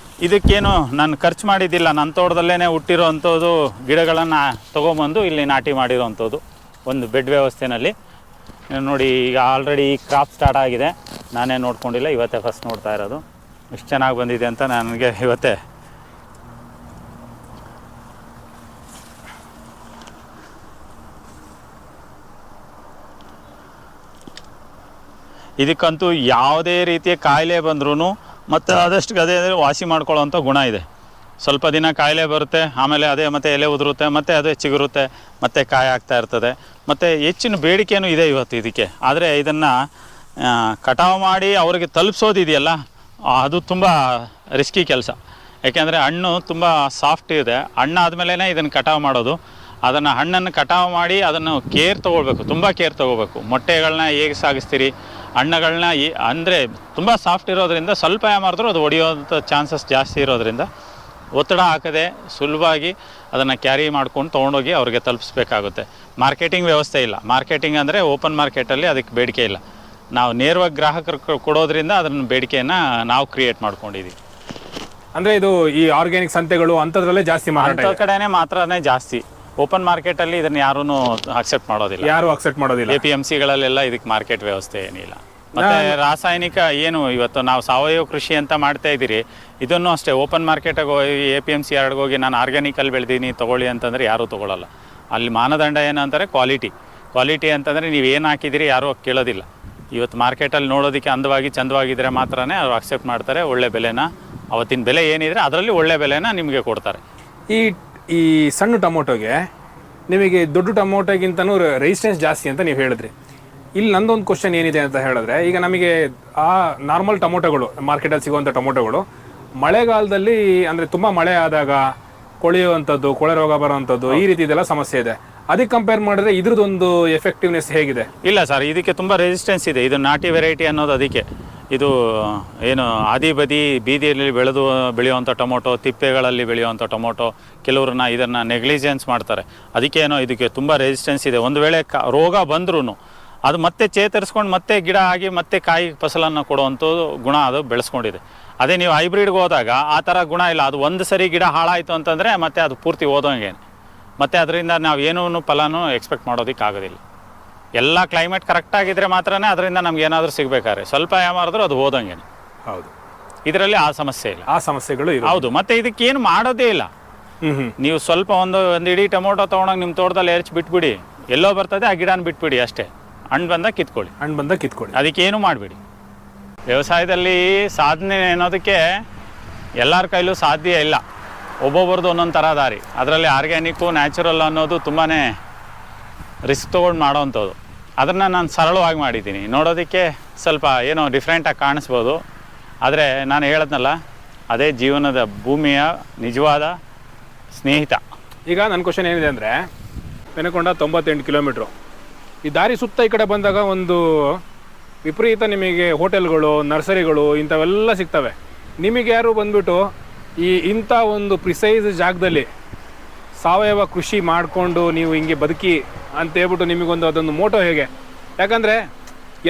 ಇದಕ್ಕೇನು ನಾನು ಖರ್ಚು ಮಾಡಿದ್ದಿಲ್ಲ. ನನ್ನ ತೋಟದಲ್ಲೇ ಹುಟ್ಟಿರೋ ಅಂಥದ್ದು ಗಿಡಗಳನ್ನು ತೊಗೊಂಬಂದು ಇಲ್ಲಿ ನಾಟಿ ಮಾಡಿರೋವಂಥದ್ದು ಒಂದು ಬೆಡ್ ವ್ಯವಸ್ಥೆಯಲ್ಲಿ. ನೋಡಿ, ಈಗ ಆಲ್ರೆಡಿ ಈ ಕ್ರಾಪ್ ಸ್ಟಾರ್ಟ್ ಆಗಿದೆ. ನಾನೇ ನೋಡ್ಕೊಂಡಿಲ್ಲ, ಇವತ್ತೇ ಫಸ್ಟ್ ನೋಡ್ತಾ ಇರೋದು. ಇಷ್ಟು ಚೆನ್ನಾಗಿ ಬಂದಿದೆ ಅಂತ ನನಗೆ ಇವತ್ತೇ. ಇದಕ್ಕಂತೂ ಯಾವುದೇ ರೀತಿಯ ಕಾಯಿಲೆ ಬಂದ್ರೂ ಮತ್ತು ಆದಷ್ಟು ಅದೇ ವಾಸಿ ಮಾಡ್ಕೊಳ್ಳೋವಂಥ ಗುಣ ಇದೆ. ಸ್ವಲ್ಪ ದಿನ ಕಾಯಿಲೆ ಬರುತ್ತೆ, ಆಮೇಲೆ ಅದೇ ಮತ್ತೆ ಎಲೆ ಉದುರುತ್ತೆ, ಮತ್ತು ಅದೇ ಚಿಗುರುತ್ತೆ, ಮತ್ತು ಕಾಯಿ ಆಗ್ತಾ ಇರ್ತದೆ. ಮತ್ತು ಹೆಚ್ಚಿನ ಬೇಡಿಕೆಯೂ ಇದೆ ಇವತ್ತು ಇದಕ್ಕೆ. ಆದರೆ ಇದನ್ನು ಕಟಾವು ಮಾಡಿ ಅವರಿಗೆ ತಲುಪಿಸೋದಿದೆಯಲ್ಲ, ಅದು ತುಂಬ ರಿಸ್ಕಿ ಕೆಲಸ. ಯಾಕೆಂದರೆ ಹಣ್ಣು ತುಂಬ ಸಾಫ್ಟ್ ಇದೆ. ಹಣ್ಣಾದಮೇಲೆ ಇದನ್ನು ಕಟಾವು ಮಾಡೋದು. ಅದನ್ನು ಹಣ್ಣನ್ನು ಕಟಾವು ಮಾಡಿ ಅದನ್ನು ಕೇರ್ ತೊಗೊಳ್ಬೇಕು, ತುಂಬ ಕೇರ್ ತೊಗೋಬೇಕು. ಮೊಟ್ಟೆಗಳನ್ನ ಹೇಗೆ ಸಾಗಿಸ್ತೀರಿ, ಹಣ್ಣುಗಳನ್ನ ಅಂದರೆ ತುಂಬ ಸಾಫ್ಟ್ ಇರೋದ್ರಿಂದ ಸ್ವಲ್ಪ ಮಾಡಿದ್ರೂ ಅದು ಒಡೆಯೋಂಥ ಚಾನ್ಸಸ್ ಜಾಸ್ತಿ ಇರೋದ್ರಿಂದ ಒತ್ತಡ ಹಾಕದೆ ಸುಲಭವಾಗಿ ಅದನ್ನು ಕ್ಯಾರಿ ಮಾಡ್ಕೊಂಡು ತೊಗೊಂಡೋಗಿ ಅವ್ರಿಗೆ ತಲುಪಿಸ್ಬೇಕಾಗುತ್ತೆ. ಮಾರ್ಕೆಟಿಂಗ್ ವ್ಯವಸ್ಥೆ ಇಲ್ಲ. ಮಾರ್ಕೆಟಿಂಗ್ ಅಂದರೆ ಓಪನ್ ಮಾರ್ಕೆಟಲ್ಲಿ ಅದಕ್ಕೆ ಬೇಡಿಕೆ ಇಲ್ಲ. ನಾವು ನೇರವಾಗಿ ಗ್ರಾಹಕರು ಕೊಡೋದ್ರಿಂದ ಅದನ್ನು ಬೇಡಿಕೆಯನ್ನು ನಾವು ಕ್ರಿಯೇಟ್ ಮಾಡ್ಕೊಂಡಿದ್ದೀವಿ. ಅಂದರೆ ಇದು ಈ ಆರ್ಗ್ಯಾನಿಕ್ ಸಂತೆಗಳು ಅಂಥದ್ರಲ್ಲೇ ಜಾಸ್ತಿ ಅಂಥ ಕಡೆನೇ ಮಾತ್ರನೇ ಜಾಸ್ತಿ. ಓಪನ್ ಮಾರ್ಕೆಟಲ್ಲಿ ಇದನ್ನು ಯಾರೂ ಅಕ್ಸೆಪ್ಟ್ ಮಾಡೋದಿಲ್ಲ. ಯಾರು ಅಕ್ಸೆಪ್ಟ್ ಮಾಡೋದಿಲ್ಲ. APMCಗಳಲ್ಲೆಲ್ಲ ಇದಕ್ಕೆ ಮಾರ್ಕೆಟ್ ವ್ಯವಸ್ಥೆ ಏನಿಲ್ಲ. ಮತ್ತು ರಾಸಾಯನಿಕ ಏನು ಇವತ್ತು ನಾವು ಸಾವಯವ ಕೃಷಿ ಅಂತ ಮಾಡ್ತಾ ಇದ್ದೀರಿ, ಇದನ್ನು ಅಷ್ಟೇ ಓಪನ್ ಮಾರ್ಕೆಟಿಗೆ ಹೋಗಿ APMC ಯಾರ್ಡ್ಗೆ ಹೋಗಿ ನಾನು ಆರ್ಗ್ಯಾನಿಕಲ್ಲಿ ಬೆಳೆದೀನಿ ತೊಗೊಳ್ಳಿ ಅಂತಂದರೆ ಯಾರೂ ತೊಗೊಳ್ಳಲ್ಲ. ಅಲ್ಲಿ ಮಾನದಂಡ ಏನಂತಾರೆ ಕ್ವಾಲಿಟಿ ಅಂತಂದರೆ ನೀವು ಏನು ಹಾಕಿದ್ದೀರಿ ಯಾರೂ ಕೇಳೋದಿಲ್ಲ. ಇವತ್ತು ಮಾರ್ಕೆಟಲ್ಲಿ ನೋಡೋದಕ್ಕೆ ಅಂದವಾಗಿ ಚಂದವಾಗಿದ್ದರೆ ಮಾತ್ರನೇ ಅವ್ರು ಅಕ್ಸೆಪ್ಟ್ ಮಾಡ್ತಾರೆ. ಒಳ್ಳೆ ಬೆಲೆನ, ಅವತ್ತಿನ ಬೆಲೆ ಏನಿದ್ರೆ ಅದರಲ್ಲಿ ಒಳ್ಳೆ ಬೆಲೆನ ನಿಮಗೆ ಕೊಡ್ತಾರೆ. ಈ ಸಣ್ಣ ಟೊಮೊಟೊಗೆ ನಿಮಗೆ ದೊಡ್ಡ ಟೊಮೊಟೊಗಿಂತನೂ ರೆಸಿಸ್ಟೆನ್ಸ್ ಜಾಸ್ತಿ ಅಂತ ನೀವು ಹೇಳಿದ್ರಿ. ಇಲ್ಲಿ ನಂದೊಂದು ಕ್ವಶನ್ ಏನಿದೆ ಅಂತ ಹೇಳಿದ್ರೆ, ಈಗ ನಮಗೆ ಆ ನಾರ್ಮಲ್ ಟೊಮೊಟೊಗಳು ಮಾರ್ಕೆಟಲ್ಲಿ ಸಿಗುವಂಥ ಟೊಮೊಟೊಗಳು ಮಳೆಗಾಲದಲ್ಲಿ ಅಂದರೆ ತುಂಬ ಮಳೆ ಆದಾಗ ಕೊಳೆಯುವಂಥದ್ದು, ಕೊಳೆ ರೋಗ ಬರುವಂಥದ್ದು, ಈ ರೀತಿ ಇದೆಲ್ಲ ಸಮಸ್ಯೆ ಇದೆ. ಅದಕ್ಕೆ ಕಂಪೇರ್ ಮಾಡಿದ್ರೆ ಇದ್ರದ್ದೊಂದು ಎಫೆಕ್ಟಿವ್ನೆಸ್ ಹೇಗಿದೆ? ಇಲ್ಲ ಸರ್, ಇದಕ್ಕೆ ತುಂಬ ರೆಸಿಸ್ಟೆನ್ಸ್ ಇದೆ. ಇದು ನಾಟಿ ವೆರೈಟಿ ಅನ್ನೋದು ಅದಕ್ಕೆ. ಇದು ಏನು ಬೀದಿಯಲ್ಲಿ ಬೆಳೆಯುವಂಥ ಟೊಮೊಟೊ, ತಿಪ್ಪೆಗಳಲ್ಲಿ ಬೆಳೆಯುವಂಥ ಟೊಮೊಟೊ, ಕೆಲವ್ರನ್ನ ಇದನ್ನು ನೆಗ್ಲಿಜೆನ್ಸ್ ಮಾಡ್ತಾರೆ. ಅದಕ್ಕೇನೋ ಇದಕ್ಕೆ ತುಂಬ ರೆಸಿಸ್ಟೆನ್ಸ್ ಇದೆ. ಒಂದು ವೇಳೆ ರೋಗ ಬಂದ್ರೂ ಅದು ಮತ್ತೆ ಚೇತರಿಸ್ಕೊಂಡು ಮತ್ತೆ ಗಿಡ ಆಗಿ ಮತ್ತೆ ಕಾಯಿ ಫಸಲನ್ನು ಕೊಡುವಂಥದ್ದು ಗುಣ ಅದು ಬೆಳೆಸ್ಕೊಂಡಿದೆ. ಅದೇ ನೀವು ಹೈಬ್ರಿಡ್ಗೆ ಹೋದಾಗ ಆ ಥರ ಗುಣ ಇಲ್ಲ. ಅದು ಒಂದು ಸರಿ ಗಿಡ ಹಾಳಾಯಿತು ಅಂತಂದರೆ ಮತ್ತೆ ಅದು ಪೂರ್ತಿ ಓದೋಂಗೇನು, ಮತ್ತು ಅದರಿಂದ ನಾವು ಏನೂ ಫಲನೂ ಎಕ್ಸ್ಪೆಕ್ಟ್ ಮಾಡೋದಕ್ಕಾಗೋದಿಲ್ಲ. ಎಲ್ಲ ಕ್ಲೈಮೇಟ್ ಕರೆಕ್ಟಾಗಿದ್ದರೆ ಮಾತ್ರನೇ ಅದರಿಂದ ನಮ್ಗೆ ಏನಾದರೂ ಸಿಗಬೇಕಾದ್ರೆ, ಸ್ವಲ್ಪ ಮಾಡಿದ್ರೂ ಅದು ಓದೋಂಗೇನು. ಹೌದು, ಇದರಲ್ಲಿ ಆ ಸಮಸ್ಯೆ ಇಲ್ಲ. ಆ ಸಮಸ್ಯೆಗಳು ಹೌದು. ಮತ್ತು ಇದಕ್ಕೇನು ಮಾಡೋದೇ ಇಲ್ಲ. ನೀವು ಸ್ವಲ್ಪ ಒಂದು ಇಡೀ ಟೊಮೊಟೊ ತೊಗೊಂಡೋಗಿ ನಿಮ್ಮ ತೋಟದಲ್ಲಿ ಎರಚಿ ಬಿಟ್ಬಿಡಿ, ಎಲ್ಲೋ ಬರ್ತದೆ ಆ ಗಿಡನ ಬಿಟ್ಬಿಡಿ ಅಷ್ಟೇ. ಹಣ್ಣು ಬಂದಾಗ ಕಿತ್ಕೊಳ್ಳಿ. ಅದಕ್ಕೇನು ಮಾಡಬೇಡಿ. ವ್ಯವಸಾಯದಲ್ಲಿ ಸಾಧನೆ ಅನ್ನೋದಕ್ಕೆ ಎಲ್ಲರ ಕೈಲೂ ಸಾಧ್ಯ ಇಲ್ಲ. ಒಬ್ಬೊಬ್ರದ್ದು ಒಂದೊಂದು ಥರ ದಾರಿ. ಅದರಲ್ಲಿ ಆರ್ಗ್ಯಾನಿಕ್ಕು, ನ್ಯಾಚುರಲ್ ಅನ್ನೋದು ತುಂಬಾ ರಿಸ್ಕ್ ತೊಗೊಂಡು ಮಾಡೋವಂಥದ್ದು. ಅದನ್ನು ನಾನು ಸರಳವಾಗಿ ಮಾಡಿದ್ದೀನಿ. ನೋಡೋದಕ್ಕೆ ಸ್ವಲ್ಪ ಏನೋ ಡಿಫ್ರೆಂಟಾಗಿ ಕಾಣಿಸ್ಬೋದು, ಆದರೆ ನಾನು ಹೇಳದ್ನಲ್ಲ, ಅದೇ ಜೀವನದ ಭೂಮಿಯ ನಿಜವಾದ ಸ್ನೇಹಿತ. ಈಗ ನನ್ನ ಕ್ವಶನ್ ಏನಿದೆ ಅಂದರೆ, ಬೆನಕೊಂಡ 98 ಕಿಲೋಮೀಟ್ರು, ಈ ದಾರಿ ಸುತ್ತ ಈ ಕಡೆ ಬಂದಾಗ ಒಂದು ವಿಪರೀತ ನಿಮಗೆ ಹೋಟೆಲ್ಗಳು, ನರ್ಸರಿಗಳು ಇಂಥವೆಲ್ಲ ಸಿಗ್ತವೆ. ನಿಮಗೆ ಯಾರು ಬಂದ್ಬಿಟ್ಟು ಇಂಥ ಒಂದು ಪ್ರಿಸೈಸ್ ಜಾಗದಲ್ಲಿ ಸಾವಯವ ಕೃಷಿ ಮಾಡಿಕೊಂಡು ನೀವು ಹಿಂಗೆ ಬದುಕಿ ಅಂತ ಹೇಳ್ಬಿಟ್ಟು ನಿಮಗೊಂದು ಅದೊಂದು ಮೋಟೋ ಹೇಗೆ? ಯಾಕಂದರೆ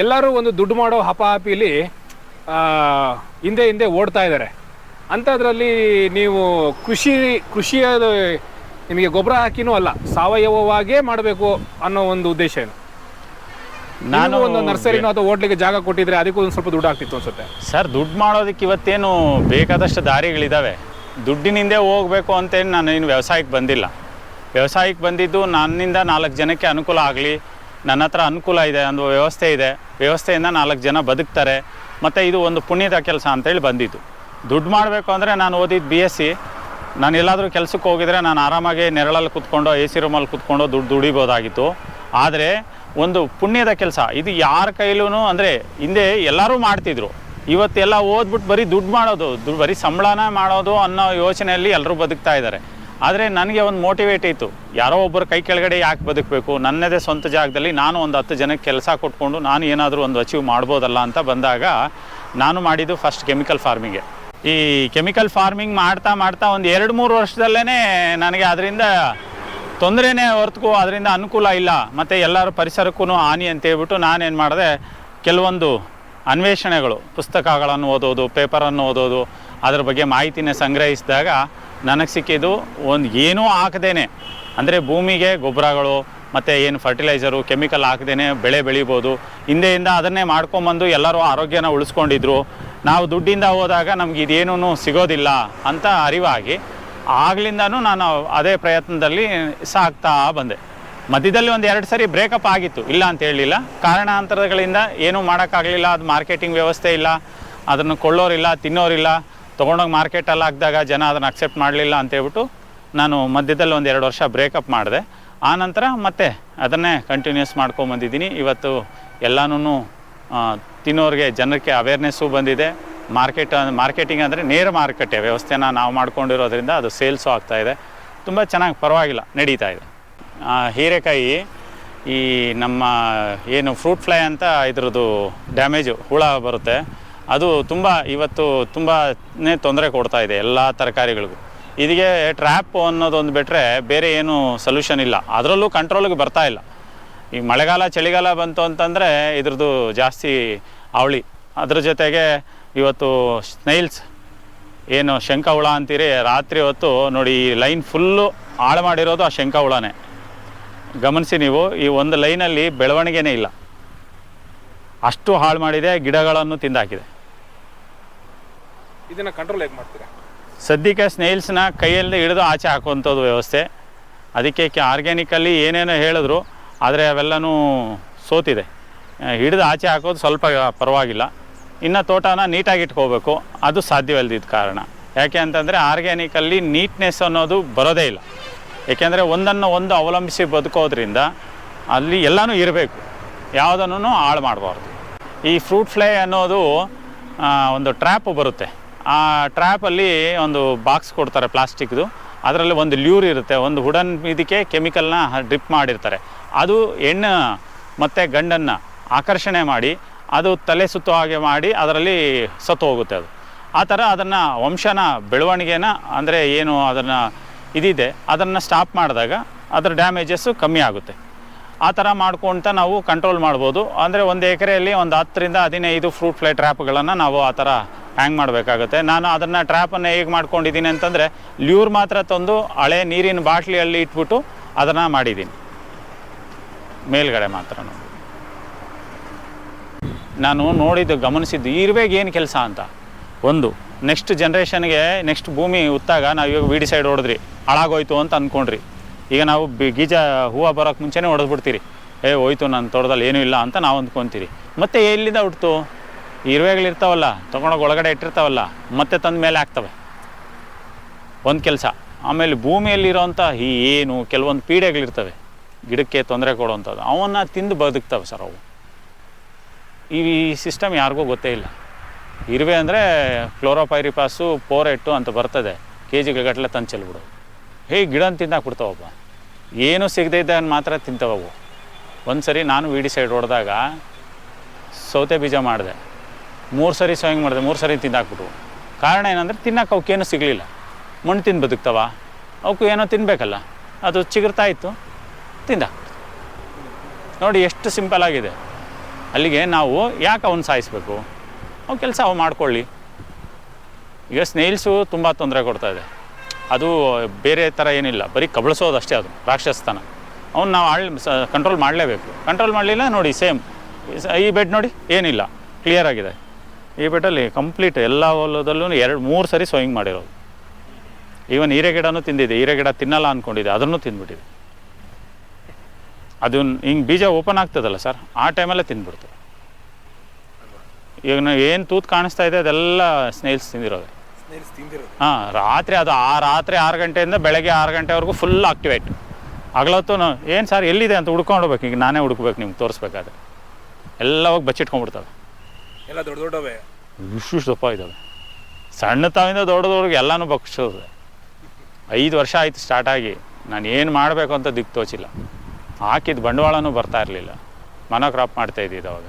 ಎಲ್ಲರೂ ಒಂದು ದುಡ್ಡು ಮಾಡೋ ಹಪಾಹಪಿಲಿ ಹಿಂದೆ ಹಿಂದೆ ಓಡ್ತಾ ಇದ್ದಾರೆ. ಅಂಥದ್ರಲ್ಲಿ ನೀವು ಕೃಷಿಯ ನಿಮಗೆ ಗೊಬ್ಬರ ಹಾಕಿನೂ ಅಲ್ಲ, ಸಾವಯವವಾಗೇ ಮಾಡಬೇಕು ಅನ್ನೋ ಒಂದು ಉದ್ದೇಶ ಏನು? ನಾನು ಒಂದು ನರ್ಸರಿನೋ ಅಥವಾ ಹೋಟ್ಲಿಗೆ ಜಾಗ ಕೊಟ್ಟಿದ್ರೆ ಅದಕ್ಕೂ ಒಂದು ಸ್ವಲ್ಪ ದುಡ್ಡು ಆಗ್ತಿತ್ತು ಅನ್ಸುತ್ತೆ. ಸರ್, ದುಡ್ಡು ಮಾಡೋದಕ್ಕೆ ಇವತ್ತೇನು ಬೇಕಾದಷ್ಟು ದಾರಿಗಳಿದ್ದಾವೆ. ದುಡ್ಡಿನಿಂದೇ ಹೋಗಬೇಕು ಅಂತೇನು ನಾನು ಇನ್ನು ವ್ಯವಸಾಯಕ್ಕೆ ಬಂದಿಲ್ಲ. ವ್ಯವಸಾಯಕ್ಕೆ ಬಂದಿದ್ದು ನನ್ನಿಂದ 4 ಜನಕ್ಕೆ ಅನುಕೂಲ ಆಗಲಿ, ನನ್ನ ಹತ್ರ ಅನುಕೂಲ ಇದೆ, ಒಂದು ವ್ಯವಸ್ಥೆ ಇದೆ, ವ್ಯವಸ್ಥೆಯಿಂದ 4 ಜನ ಬದುಕ್ತಾರೆ, ಮತ್ತು ಇದು ಒಂದು ಪುಣ್ಯದ ಕೆಲಸ ಅಂತೇಳಿ ಬಂದಿದ್ದು. ದುಡ್ಡು ಮಾಡಬೇಕು ಅಂದರೆ ನಾನು ಓದಿದ್ದು BSc. ನಾನು ಎಲ್ಲಾದರೂ ಕೆಲಸಕ್ಕೆ ಹೋಗಿದರೆ ನಾನು ಆರಾಮಾಗಿ ನೆರಳಲ್ಲಿ ಕೂತ್ಕೊಂಡು AC ರೂಮಲ್ಲಿ ಕೂತ್ಕೊಂಡು ದುಡಿಬೋದಾಗಿತ್ತು. ಆದರೆ ಒಂದು ಪುಣ್ಯದ ಕೆಲಸ ಇದು ಯಾರ ಕೈಲೂ, ಅಂದರೆ ಹಿಂದೆ ಎಲ್ಲರೂ ಮಾಡ್ತಿದ್ರು, ಇವತ್ತೆಲ್ಲ ಓದ್ಬಿಟ್ಟು ಬರೀ ದುಡ್ಡು ಮಾಡೋದು, ಬರೀ ಸಂಬಳನ ಮಾಡೋದು ಅನ್ನೋ ಯೋಚನೆಯಲ್ಲಿ ಎಲ್ಲರೂ ಬದುಕ್ತಾ ಇದ್ದಾರೆ. ಆದರೆ ನನಗೆ ಒಂದು ಮೋಟಿವೇಟ್ ಇತ್ತು, ಯಾರೋ ಒಬ್ಬರು ಕೈ ಕೆಳಗಡೆ ಯಾಕೆ ಬದುಕಬೇಕು, ನನ್ನದೇ ಸ್ವಂತ ಜಾಗದಲ್ಲಿ ನಾನು ಒಂದು 10 ಜನಕ್ಕೆ ಕೆಲಸ ಕೊಟ್ಕೊಂಡು ನಾನು ಏನಾದರೂ ಒಂದು ಅಚೀವ್ ಮಾಡ್ಬೋದಲ್ಲ ಅಂತ ಬಂದಾಗ ನಾನು ಮಾಡಿದ್ದು ಫಸ್ಟ್ ಕೆಮಿಕಲ್ ಫಾರ್ಮಿಂಗೆ. ಈ ಕೆಮಿಕಲ್ ಫಾರ್ಮಿಂಗ್ ಮಾಡ್ತಾ ಮಾಡ್ತಾ ಒಂದು 2-3 ವರ್ಷದಲ್ಲೇ ನನಗೆ ಅದರಿಂದ ತೊಂದರೆನೇ ಹೊರತು ಅದರಿಂದ ಅನುಕೂಲ ಇಲ್ಲ, ಮತ್ತು ಎಲ್ಲರ ಪರಿಸರಕ್ಕೂ ಹಾನಿ ಅಂತೇಳ್ಬಿಟ್ಟು ನಾನೇನು ಮಾಡಿದೆ, ಕೆಲವೊಂದು ಅನ್ವೇಷಣೆಗಳು, ಪುಸ್ತಕಗಳನ್ನು ಓದೋದು, ಪೇಪರನ್ನು ಓದೋದು, ಅದ್ರ ಬಗ್ಗೆ ಮಾಹಿತಿನ ಸಂಗ್ರಹಿಸಿದಾಗ ನನಗೆ ಸಿಕ್ಕಿದ್ದು ಒಂದು ಏನೂ ಹಾಕದೇನೆ, ಅಂದರೆ ಭೂಮಿಗೆ ಗೊಬ್ಬರಗಳು ಮತ್ತು ಏನು ಫರ್ಟಿಲೈಸರು ಕೆಮಿಕಲ್ ಹಾಕದೇನೆ ಬೆಳೆ ಬೆಳಿಬೋದು. ಹಿಂದೆಯಿಂದ ಅದನ್ನೇ ಮಾಡ್ಕೊಂಬಂದು ಎಲ್ಲರೂ ಆರೋಗ್ಯನ ಉಳಿಸ್ಕೊಂಡಿದ್ರು. ನಾವು ದುಡ್ಡಿಂದ ಹೋದಾಗ ನಮ್ಗೆ ಇದೇನೂ ಸಿಗೋದಿಲ್ಲ ಅಂತ ಅರಿವಾಗಿ ಆಗ್ಲಿಂದನೂ ನಾನು ಅದೇ ಪ್ರಯತ್ನದಲ್ಲಿ ಸಾಗ್ತಾ ಬಂದೆ. ಮಧ್ಯದಲ್ಲಿ ಒಂದು 2 ಸರಿ ಬ್ರೇಕಪ್ ಆಗಿತ್ತು, ಇಲ್ಲ ಅಂತ ಹೇಳಲಿಲ್ಲ. ಕಾರಣಾಂತರಗಳಿಂದ ಏನೂ ಮಾಡೋಕ್ಕಾಗಲಿಲ್ಲ. ಅದು ಮಾರ್ಕೆಟಿಂಗ್ ವ್ಯವಸ್ಥೆ ಇಲ್ಲ, ಅದನ್ನು ಕೊಳ್ಳೋರಿಲ್ಲ, ತಿನ್ನೋರಿಲ್ಲ, ತೊಗೊಂಡೋಗಿ ಮಾರ್ಕೆಟಲ್ಲಿ ಹಾಕಿದಾಗ ಜನ ಅದನ್ನು ಅಕ್ಸೆಪ್ಟ್ ಮಾಡಲಿಲ್ಲ ಅಂತೇಳ್ಬಿಟ್ಟು ನಾನು ಮಧ್ಯದಲ್ಲಿ ಒಂದು 2 ವರ್ಷ ಬ್ರೇಕಪ್ ಮಾಡಿದೆ. ಆನಂತರ ಮತ್ತೆ ಅದನ್ನೇ ಕಂಟಿನ್ಯೂಸ್ ಮಾಡ್ಕೊಂಬಂದಿದ್ದೀನಿ. ಇವತ್ತು ಎಲ್ಲನೂ ತಿನ್ನೋರಿಗೆ ಜನಕ್ಕೆ ಅವೇರ್ನೆಸ್ಸು ಬಂದಿದೆ. ಮಾರ್ಕೆಟಿಂಗ್ ಅಂದರೆ ನೇರ ಮಾರುಕಟ್ಟೆ ವ್ಯವಸ್ಥೆನ ನಾವು ಮಾಡ್ಕೊಂಡಿರೋದ್ರಿಂದ ಅದು ಸೇಲ್ಸು ಆಗ್ತಾಯಿದೆ. ತುಂಬ ಚೆನ್ನಾಗಿ ಪರವಾಗಿಲ್ಲ ನಡೀತಾ ಇದೆ. ಹೀರೆಕಾಯಿ ಈ ನಮ್ಮ ಏನು ಫ್ರೂಟ್ ಫ್ಲೈ ಅಂತ ಇದ್ರದ್ದು ಡ್ಯಾಮೇಜು ಹುಳ ಬರುತ್ತೆ, ಅದು ಇವತ್ತು ತುಂಬಾ ತೊಂದರೆ ಕೊಡ್ತಾ ಇದೆ ಎಲ್ಲ ತರಕಾರಿಗಳಿಗೂ. ಇದಕ್ಕೆ ಟ್ರ್ಯಾಪ್ ಅನ್ನೋದೊಂದು ಬಿಟ್ಟರೆ ಬೇರೆ ಏನು ಸೊಲ್ಯೂಷನ್ ಇಲ್ಲ. ಅದರಲ್ಲೂ ಕಂಟ್ರೋಲಿಗೆ ಬರ್ತಾ ಇಲ್ಲ. ಈ ಮಳೆಗಾಲ ಚಳಿಗಾಲ ಬಂತು ಅಂತಂದರೆ ಇದ್ರದ್ದು ಜಾಸ್ತಿ ಅವಳಿ. ಅದ್ರ ಜೊತೆಗೆ ಇವತ್ತು ಸ್ನೈಲ್ಸ್ ಏನು ಶಂಖ ಹುಳ ಅಂತೀರಿ, ರಾತ್ರಿ ಹೊತ್ತು ನೋಡಿ ಈ ಲೈನ್ ಫುಲ್ಲು ಹಾಳು ಮಾಡಿರೋದು ಆ ಶಂಖ ಹುಳನೇ. ಗಮನಿಸಿ ನೀವು, ಈ ಒಂದು ಲೈನಲ್ಲಿ ಬೆಳವಣಿಗೆನೇ ಇಲ್ಲ, ಅಷ್ಟು ಹಾಳು ಮಾಡಿದೆ, ಗಿಡಗಳನ್ನು ತಿಂದಾಕಿದೆ. ಇದನ್ನು ಕಂಟ್ರೋಲ್ ಹೇಗೆ ಮಾಡ್ತೀರಾ? ಸದ್ಯಕ್ಕೆ ಸ್ನೇಲ್ಸ್ನ ಕೈಯಲ್ಲಿ ಹಿಡಿದು ಆಚೆ ಹಾಕುವಂಥದ್ದು ವ್ಯವಸ್ಥೆ. ಅದಕ್ಕೆ ಆರ್ಗ್ಯಾನಿಕಲ್ಲಿ ಏನೇನೋ ಹೇಳಿದ್ರು, ಆದರೆ ಅವೆಲ್ಲನೂ ಸೋತಿದೆ. ಹಿಡಿದು ಆಚೆ ಹಾಕೋದು ಸ್ವಲ್ಪ ಪರವಾಗಿಲ್ಲ. ಇನ್ನು ತೋಟನ ನೀಟಾಗಿ ಇಟ್ಕೋಬೇಕು, ಅದು ಸಾಧ್ಯವಲ್ಲದಿದ್ದ ಕಾರಣ. ಯಾಕೆ ಅಂತಂದರೆ ಆರ್ಗ್ಯಾನಿಕಲ್ಲಿ ನೀಟ್ನೆಸ್ ಅನ್ನೋದು ಬರೋದೇ ಇಲ್ಲ. ಏಕೆಂದರೆ ಒಂದನ್ನು ಒಂದು ಅವಲಂಬಿಸಿ ಬದುಕೋದ್ರಿಂದ ಅಲ್ಲಿ ಎಲ್ಲನೂ ಇರಬೇಕು, ಯಾವುದನ್ನು ಹಾಳು ಮಾಡಬಾರ್ದು. ಈ ಫ್ರೂಟ್ ಫ್ಲೈ ಅನ್ನೋದು ಒಂದು ಟ್ರ್ಯಾಪ್ ಬರುತ್ತೆ. ಆ ಟ್ರ್ಯಾಪಲ್ಲಿ ಒಂದು ಬಾಕ್ಸ್ ಕೊಡ್ತಾರೆ ಪ್ಲಾಸ್ಟಿಕ್ದು, ಅದರಲ್ಲಿ ಒಂದು ಲ್ಯೂರ್ ಇರುತ್ತೆ, ಒಂದು ವುಡನ್ ಇದಕ್ಕೆ ಕೆಮಿಕಲ್ನ ಡ್ರಿಪ್ ಮಾಡಿರ್ತಾರೆ. ಅದು ಹೆಣ್ಣು ಮತ್ತು ಗಂಡನ್ನು ಆಕರ್ಷಣೆ ಮಾಡಿ ಅದು ತಲೆ ಸುತ್ತೋ ಹಾಗೆ ಮಾಡಿ ಅದರಲ್ಲಿ ಸತ್ತು ಹೋಗುತ್ತೆ. ಅದು ಆ ಥರ ಅದನ್ನು ವಂಶನ ಬೆಳವಣಿಗೆನ, ಅಂದರೆ ಏನು ಅದನ್ನು ಇದಿದೆ ಅದನ್ನು ಸ್ಟಾಪ್ ಮಾಡಿದಾಗ ಅದರ ಡ್ಯಾಮೇಜಸ್ಸು ಕಮ್ಮಿ ಆಗುತ್ತೆ. ಆ ಥರ ಮಾಡ್ಕೊಳ್ತಾ ನಾವು ಕಂಟ್ರೋಲ್ ಮಾಡ್ಬೋದು. ಅಂದರೆ ಒಂದು ಎಕರೆಯಲ್ಲಿ ಒಂದು 10ರಿಂದ 15 ಫ್ರೂಟ್ ಫ್ಲೈ ಟ್ರ್ಯಾಪ್ಗಳನ್ನು ನಾವು ಆ ಥರ ಹ್ಯಾಂಗ್ ಮಾಡಬೇಕಾಗುತ್ತೆ. ನಾನು ಅದನ್ನು ಟ್ರ್ಯಾಪನ್ನು ಹೇಗೆ ಮಾಡ್ಕೊಂಡಿದ್ದೀನಿ ಅಂತಂದರೆ, ಲ್ಯೂರ್ ಮಾತ್ರ ತಂದು ಹಳೆ ನೀರಿನ ಬಾಟ್ಲಿಯಲ್ಲಿ ಇಟ್ಬಿಟ್ಟು ಅದನ್ನು ಮಾಡಿದ್ದೀನಿ, ಮೇಲ್ಗಡೆ ಮಾತ್ರ. ನಾನು ನೋಡಿದ್ದು ಗಮನಿಸಿದ್ದು ಇರುವೆಗೆ ಏನು ಕೆಲಸ ಅಂತ. ಒಂದು ನೆಕ್ಸ್ಟ್ ಜನ್ರೇಷನ್ಗೆ, ನೆಕ್ಸ್ಟ್ ಭೂಮಿ ಉತ್ತಾಗ ನಾವು ಇವಾಗ ವೀಡಿಸೈಡ್ ಹೊಡೆದ್ರಿ ಹಾಳಾಗೋಯ್ತು ಅಂತ ಅಂದ್ಕೊಂಡ್ರಿ. ಈಗ ನಾವು ಬೀಜ ಹೂವು ಬರೋಕ್ಕೆ ಮುಂಚೆನೇ ಹೊಡೆದ್ಬಿಡ್ತೀರಿ, ಹೋಯ್ತು ನನ್ನ ತೋಟದಲ್ಲಿ ಏನೂ ಇಲ್ಲ ಅಂತ ನಾವು ಅಂದ್ಕೊತೀರಿ. ಮತ್ತು ಎಲ್ಲಿಂದ ಹುಡ್ತು? ಇರುವೆಗಳಿರ್ತಾವಲ್ಲ, ತೊಗೊಂಡೋಗಿ ಒಳಗಡೆ ಇಟ್ಟಿರ್ತಾವಲ್ಲ, ಮತ್ತೆ ತಂದ ಮೇಲೆ ಆಗ್ತವೆ ಒಂದು ಕೆಲಸ. ಆಮೇಲೆ ಭೂಮಿಯಲ್ಲಿರೋಂಥ ಏನು ಕೆಲವೊಂದು ಪೀಡೆಗಳಿರ್ತವೆ ಗಿಡಕ್ಕೆ ತೊಂದರೆ ಕೊಡುವಂಥದ್ದು, ಅವನ್ನ ತಿಂದು ಬದುಕ್ತವೆ ಸರ್ ಅವು. ಈ ಸಿಸ್ಟಮ್ ಯಾರಿಗೂ ಗೊತ್ತೇ ಇಲ್ಲ. ಇರುವೆ ಅಂದರೆ ಕ್ಲೋರೋಪೈರಿಪಾಸು, ಪೋರೆಟ್ಟು ಅಂತ ಬರ್ತದೆ, KG-ಗಟ್ಟಲೆ ತಂದು ಚೆಲ್ಬಿಡೋದು. ಗಿಡನ ತಿಂದಾಕ್ಬಿಡ್ತಾವಪ್ಪ, ಏನೂ ಸಿಗದೇ ಇದ್ದಾಗ ಮಾತ್ರ ತಿಂತವವು. ಒಂದು ಸರಿ ನಾನು ವೀಡಿಸೈಡ್ ಹೊಡೆದಾಗ ಸೌತೆ ಬೀಜ ಮಾಡಿದೆ, 3 ಸರಿ ಸೋಯಿಂಗ್ ಮಾಡಿದೆ, 3 ಸರಿ ತಿಂದಾಕ್ಬಿಟ್ಟು. ಕಾರಣ ಏನಂದರೆ ತಿನ್ನೋಕೆ ಅವಕ್ಕೇನು ಸಿಗಲಿಲ್ಲ. ಮಣ್ಣು ತಿಂದು ಬದುಕ್ತವ, ಅವಕ್ಕೂ ಏನೋ ತಿನ್ನಬೇಕಲ್ಲ. ಅದು ಚಿಗುರ್ತಾ ಇತ್ತು, ತಿಂದ. ನೋಡಿ ಎಷ್ಟು ಸಿಂಪಲ್ ಆಗಿದೆ. ಅಲ್ಲಿಗೆ ನಾವು ಯಾಕೆ ಅವನು ಸಾಯಿಸಬೇಕು? ಅವು ಕೆಲಸ ಅವು ಮಾಡ್ಕೊಳ್ಳಿ. ಈಗ ಸ್ನೇಲ್ಸು ತುಂಬ ತೊಂದರೆ ಕೊಡ್ತಾಯಿದೆ. ಅದು ಬೇರೆ ಥರ ಏನಿಲ್ಲ, ಬರೀ ಕಬಳಿಸೋದಷ್ಟೇ, ಅದು ರಾಕ್ಷಸತನ. ಅವ್ನು ನಾವು ಕಂಟ್ರೋಲ್ ಮಾಡಲೇಬೇಕು. ಕಂಟ್ರೋಲ್ ಮಾಡಲಿಲ್ಲ ನೋಡಿ, ಸೇಮ್ ಈ ಬೆಡ್ ನೋಡಿ ಏನಿಲ್ಲ, ಕ್ಲಿಯರ್ ಆಗಿದೆ. ಈ ಬೆಡ್ಡಲ್ಲಿ ಕಂಪ್ಲೀಟ್ ಎಲ್ಲ ಹೊಲದಲ್ಲೂ 2-3 ಸರಿ ಸೋಯಿಂಗ್ ಮಾಡಿರೋದು. ಈವನ್ ಹೀರೆಗಿಡನೂ ತಿಂದಿದೆ. ಹೀರೆಗಿಡ ತಿನ್ನಲ್ಲ ಅಂದ್ಕೊಂಡಿದೆ, ಅದನ್ನು ತಿಂದ್ಬಿಟ್ಟಿದೆ. ಅದು ಹಿಂಗೆ ಬೀಜ ಓಪನ್ ಆಗ್ತದಲ್ಲ ಸರ್, ಆ ಟೈಮಲ್ಲೇ ತಿಂದ್ಬಿಡ್ತು. ಈಗ ನಾವು ಏನು ತೂತು ಕಾಣಿಸ್ತಾ ಇದೆ ಅದೆಲ್ಲ ಸ್ನೇಲ್ಸ್ ತಿಂದಿರೋದು. ಹಾಂ, ರಾತ್ರಿ 6 ಗಂಟೆಯಿಂದ ಬೆಳಗ್ಗೆ 6 ಗಂಟೆವರೆಗೂ ಫುಲ್ ಆಕ್ಟಿವೇಟ್. ಹಗಲೊತ್ತು ಏನು ಸರ್ ಎಲ್ಲಿದೆ ಅಂತ ಹುಡ್ಕೊಂಡು ಹೋಗ್ಬೇಕು. ಈಗ ನಾನೇ ಹುಡುಕ್ಬೇಕು, ನಿಮ್ಗೆ ತೋರಿಸ್ಬೇಕಾದ್ರೆ. ಎಲ್ಲ ಹೋಗಿ ಬಚ್ಚಿಟ್ಕೊಂಡ್ಬಿಡ್ತವೆ. ಎಲ್ಲ ದೊಡ್ಡ ದೊಡ್ಡವೇ, ಇಷ್ಟು ದಪ್ಪ ಇದ್ದಾವೆ. ಸಣ್ಣ ತಾವಿಂದ ದೊಡ್ಡದವ್ರಿಗೆ ಎಲ್ಲನೂ ಬಗ್ಸೋದು. 5 ವರ್ಷ ಆಯಿತು ಸ್ಟಾರ್ಟ್ ಆಗಿ. ನಾನು ಏನು ಮಾಡಬೇಕು ಅಂತ ದಿಕ್ಕು ತೋಚಿಲ್ಲ. ಹಾಕಿದ ಬಂಡವಾಳನೂ ಬರ್ತಾ ಇರಲಿಲ್ಲ. ಮೊನೋಕ್ರಾಪ್ ಮಾಡ್ತಾಯಿದ್ದಿದ್ದು ಅವಾಗ.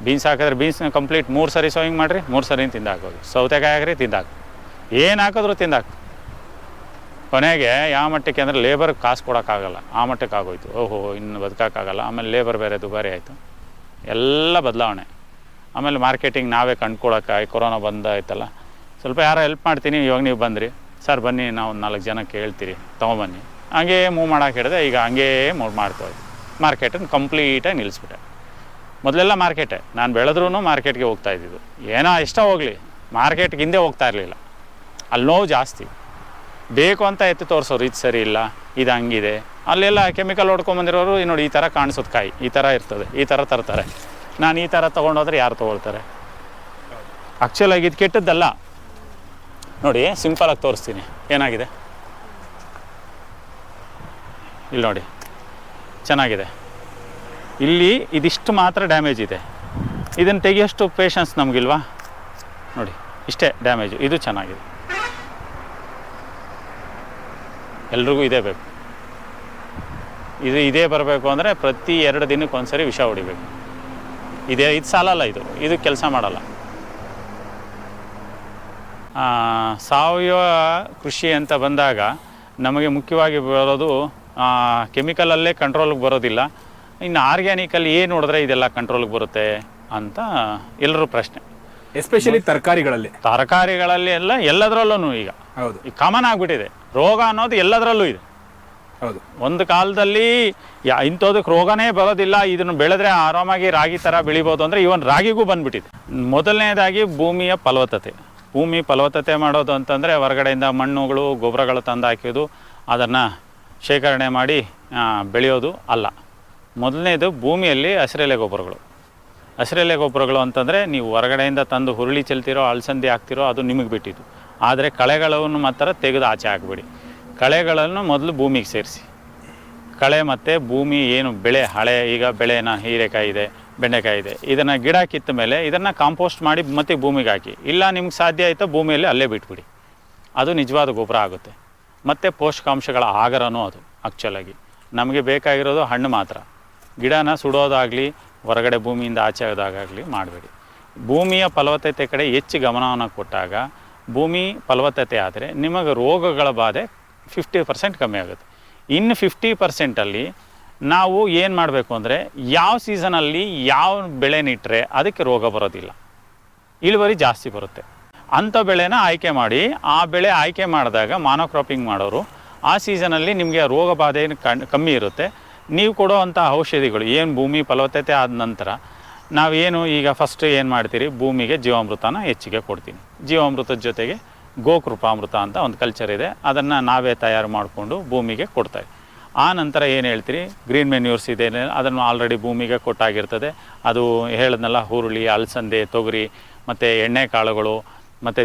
ಬೀನ್ಸ್ ಹಾಕಿದ್ರೆ ಬೀನ್ಸ್ನ ಕಂಪ್ಲೀಟ್ 3 ಸರಿ ಸೋಯಿಂಗ್ ಮಾಡಿರಿ, 3 ಸರಿ ತಿಂದಾಕೋದು. ಸೌತೆಕಾಯಿ ಹಾಕ್ರಿ, ತಿಂದಾಕು. ಏನು ಹಾಕಿದ್ರು ತಿಂದಾಕು. ಕೊನೆಗೆ ಯಾವ ಮಟ್ಟಕ್ಕೆ ಅಂದರೆ ಲೇಬರ್ಗೆ ಕಾಸು ಕೊಡೋಕ್ಕಾಗಲ್ಲ, ಆ ಮಟ್ಟಕ್ಕೆ ಆಗೋಯ್ತು. ಓಹೋ, ಇನ್ನು ಬದುಕೋಕ್ಕಾಗಲ್ಲ. ಆಮೇಲೆ ಲೇಬರ್ ಬೇರೆ ದುಬಾರಿ ಆಯಿತು. ಎಲ್ಲ ಬದಲಾವಣೆ. ಆಮೇಲೆ ಮಾರ್ಕೆಟಿಂಗ್ ನಾವೇ ಕಂಡ್ಕೊಳಕ್ಕಾಗಿ ಕೊರೋನಾ ಬಂದಾಯ್ತಲ್ಲ, ಸ್ವಲ್ಪ ಯಾರೋ ಹೆಲ್ಪ್ ಮಾಡ್ತೀನಿ. ಇವಾಗ ನೀವು ಬಂದ್ರಿ ಸರ್, ಬನ್ನಿ ನಾವು 4 ಜನಕ್ಕೆ ಹೇಳ್ತೀರಿ, ತೊಗೊಂಬನ್ನಿ. ಹಂಗೇ ಮೂವ್ ಮಾಡೋಕೆ ಹಿಡಿದೆ. ಈಗ ಹಂಗೇ ಮೂವ್ ಮಾಡ್ತಾಯಿದ್ದೆ. ಮಾರ್ಕೆಟನ್ನು ಕಂಪ್ಲೀಟಾಗಿ ನಿಲ್ಲಿಸ್ಬಿಟ್ಟೆ. ಮೊದಲೆಲ್ಲ ಮಾರ್ಕೆಟೇ, ನಾನು ಬೆಳೆದ್ರೂ ಮಾರ್ಕೆಟ್ಗೆ ಹೋಗ್ತಾ ಇದ್ದಿದ್ದು. ಏನೋ ಇಷ್ಟ ಹೋಗಲಿ, ಮಾರ್ಕೆಟ್ಗೆ ಹಿಂದೆ ಹೋಗ್ತಾ ಇರಲಿಲ್ಲ. ಅಲ್ಲಿ ನೋವು ಜಾಸ್ತಿ. ಬೇಕು ಅಂತ ಎತ್ತಿ ತೋರಿಸೋರು, ಇದು ಸರಿ ಇಲ್ಲ, ಇದು ಹಂಗಿದೆ. ಅಲ್ಲೆಲ್ಲ ಕೆಮಿಕಲ್ ಹೊಡ್ಕೊಂಬಂದಿರೋರು ನೋಡಿ ಈ ಥರ ಕಾಣಿಸೋದು, ಕಾಯಿ ಈ ಥರ ಇರ್ತದೆ, ಈ ಥರ ತರ್ತಾರೆ. ನಾನು ಈ ಥರ ತೊಗೊಂಡೋದ್ರೆ ಯಾರು ತೊಗೊಳ್ತಾರೆ? ಆ್ಯಕ್ಚುಲಾಗಿ ಇದು ಕೆಟ್ಟದ್ದಲ್ಲ. ನೋಡಿ ಸಿಂಪಲಾಗಿ ತೋರಿಸ್ತೀನಿ ಏನಾಗಿದೆ. ಇಲ್ಲಿ ನೋಡಿ ಚೆನ್ನಾಗಿದೆ. ಇಲ್ಲಿ ಇದಿಷ್ಟು ಮಾತ್ರ ಡ್ಯಾಮೇಜ್ ಇದೆ. ಇದನ್ನು ತೆಗಿಯೋಷ್ಟು ಪೇಷನ್ಸ್ ನಮಗಿಲ್ವಾ? ನೋಡಿ ಇಷ್ಟೇ ಡ್ಯಾಮೇಜು. ಇದು ಚೆನ್ನಾಗಿದೆ. ಎಲ್ರಿಗೂ ಇದೇ ಬೇಕು. ಇದೇ ಬರಬೇಕು ಅಂದರೆ ಪ್ರತಿ 2 ದಿನಕ್ಕೆ ಒಂದ್ಸರಿ ವಿಷ ಹೊಡಿಬೇಕು. ಇದು ಸಾಲಲ್ಲ. ಇದು ಕೆಲಸ ಮಾಡಲ್ಲ. ಸಾವಯವ ಕೃಷಿ ಅಂತ ಬಂದಾಗ ನಮಗೆ ಮುಖ್ಯವಾಗಿ ಬರೋದು ಕೆಮಿಕಲಲ್ಲೇ ಕಂಟ್ರೋಲ್ಗೆ ಬರೋದಿಲ್ಲ. ಇನ್ನು ಆರ್ಗ್ಯಾನಿಕಲ್ಲಿ ಏನು ನೋಡಿದ್ರೆ ಇದೆಲ್ಲ ಕಂಟ್ರೋಲ್ಗೆ ಬರುತ್ತೆ ಅಂತ ಎಲ್ಲರೂ ಪ್ರಶ್ನೆ. ಎಸ್ಪೆಷಲಿ ತರಕಾರಿಗಳಲ್ಲಿ ಎಲ್ಲದರಲ್ಲೂ ಈಗ ಹೌದು, ಈಗ ಕಾಮನ್ ಆಗಿಬಿಟ್ಟಿದೆ. ರೋಗ ಅನ್ನೋದು ಎಲ್ಲದರಲ್ಲೂ ಇದೆ. ಹೌದು, ಒಂದು ಕಾಲದಲ್ಲಿ ಇಂಥದಕ್ಕೆ ರೋಗನೇ ಬರೋದಿಲ್ಲ, ಇದನ್ನು ಬೆಳೆದ್ರೆ ಆರಾಮಾಗಿ ರಾಗಿ ಥರ ಬೆಳಿಬೋದು ಅಂದರೆ ಇವನ್ ರಾಗಿಗೂ ಬಂದುಬಿಟ್ಟಿದೆ. ಮೊದಲನೇದಾಗಿ ಭೂಮಿಯ ಫಲವತ್ತತೆ. ಭೂಮಿ ಫಲವತ್ತತೆ ಮಾಡೋದು ಅಂತಂದರೆ ಹೊರಗಡೆಯಿಂದ ಮಣ್ಣುಗಳು ಗೊಬ್ಬರಗಳು ತಂದು ಹಾಕೋದು, ಅದನ್ನು ಶೇಖರಣೆ ಮಾಡಿ ಬೆಳೆಯೋದು ಅಲ್ಲ. ಮೊದಲನೇದು ಭೂಮಿಯಲ್ಲಿ ಹಸಿರೆಲೆ ಗೊಬ್ಬರಗಳು. ಹಸಿರೆಲೆ ಗೊಬ್ಬರಗಳು ಅಂತಂದರೆ ನೀವು ಹೊರಗಡೆಯಿಂದ ತಂದು ಹುರುಳಿ ಚೆಲ್ತಿರೋ, ಅಲಸಂದಿ ಹಾಕ್ತಿರೋ, ಅದು ನಿಮಗೆ ಬಿಟ್ಟಿದ್ದು. ಆದರೆ ಕಳೆಗಳನ್ನು ಮಾತ್ರ ತೆಗೆದು ಆಚೆ ಹಾಕಬೇಡಿ. ಕಳೆಗಳನ್ನು ಮೊದಲು ಭೂಮಿಗೆ ಸೇರಿಸಿ. ಕಳೆ ಮತ್ತು ಭೂಮಿ ಏನು ಬೆಳೆ ಹಳೆ, ಈಗ ಬೆಳೆನ ಹೀರೆಕಾಯಿ ಇದೆ, ಬೆಂಡೆಕಾಯಿ ಇದೆ, ಇದನ್ನು ಗಿಡ ಕಿತ್ತ ಮೇಲೆ ಇದನ್ನು ಕಾಂಪೋಸ್ಟ್ ಮಾಡಿ ಮತ್ತೆ ಭೂಮಿಗೆ ಹಾಕಿ. ಇಲ್ಲ ನಿಮ್ಗೆ ಸಾಧ್ಯ ಆಯಿತಾ ಭೂಮಿಯಲ್ಲಿ ಅಲ್ಲೇ ಬಿಟ್ಬಿಡಿ. ಅದು ನಿಜವಾದ ಗೊಬ್ಬರ ಆಗುತ್ತೆ. ಮತ್ತು ಪೋಷಕಾಂಶಗಳ ಆಗರನೂ ಅದು. ಆ್ಯಕ್ಚುಲಾಗಿ ನಮಗೆ ಬೇಕಾಗಿರೋದು ಹಣ್ಣು ಮಾತ್ರ. ಗಿಡನ ಸುಡೋದಾಗಲಿ ಹೊರಗಡೆ ಭೂಮಿಯಿಂದ ಆಚೆ ಆಗೋದಾಗಲಿ ಮಾಡಬೇಡಿ. ಭೂಮಿಯ ಫಲವತ್ತತೆ ಕಡೆ ಹೆಚ್ಚು ಗಮನವನ್ನು ಕೊಟ್ಟಾಗ ಭೂಮಿ ಫಲವತ್ತತೆ ಆದರೆ ನಿಮಗೆ ರೋಗಗಳ ಬಾಧೆ 50% ಕಮ್ಮಿ ಆಗುತ್ತೆ. ಇನ್ನು 50%ಅಲ್ಲಿ ನಾವು ಏನು ಮಾಡಬೇಕು ಅಂದರೆ ಯಾವ ಸೀಸನಲ್ಲಿ ಯಾವ ಬೆಳೆ ನೆಟ್ಟರೆ ಅದಕ್ಕೆ ರೋಗ ಬರೋದಿಲ್ಲ, ಇಳುವರಿ ಜಾಸ್ತಿ ಬರುತ್ತೆ. ಅಂಥ ಬೆಳೆನ ಆಯ್ಕೆ ಮಾಡಿ, ಆ ಬೆಳೆ ಆಯ್ಕೆ ಮಾಡಿದಾಗ ಮಾನೋಕ್ರಾಪಿಂಗ್ ಮಾಡೋರು ಆ ಸೀಸನಲ್ಲಿ ನಿಮಗೆ ರೋಗ ಬಾಧೆ ಕಮ್ಮಿ ಇರುತ್ತೆ. ನೀವು ಕೊಡೋವಂಥ ಔಷಧಿಗಳು ಏನು ಭೂಮಿ ಫಲವತ್ತತೆ ಆದ ನಂತರ ನಾವೇನು ಈಗ ಫಸ್ಟ್ ಏನು ಮಾಡ್ತೀರಿ, ಭೂಮಿಗೆ ಜೀವಾಮೃತನ ಹೆಚ್ಚಿಗೆ ಕೊಡ್ತೀನಿ. ಜೀವಾಮೃತದ ಜೊತೆಗೆ ಗೋಕೃಪಾಮೃತ ಅಂತ ಒಂದು ಕಲ್ಚರ್ ಇದೆ, ಅದನ್ನು ನಾವೇ ತಯಾರು ಮಾಡಿಕೊಂಡು ಭೂಮಿಗೆ ಕೊಡ್ತಾಯಿವಿ. ಆ ನಂತರ ಏನು ಹೇಳ್ತೀರಿ, ಗ್ರೀನ್ ಮೆನ್ಯೂರ್ಸ್ ಇದೆ, ಅದನ್ನು ಆಲ್ರೆಡಿ ಭೂಮಿಗೆ ಕೊಟ್ಟಾಗಿರ್ತದೆ. ಅದು ಹೇಳಿದ್ನಲ್ಲ, ಹುರುಳಿ, ಅಲಸಂದೆ, ತೊಗರಿ ಮತ್ತು ಎಣ್ಣೆಕಾಳುಗಳು ಮತ್ತು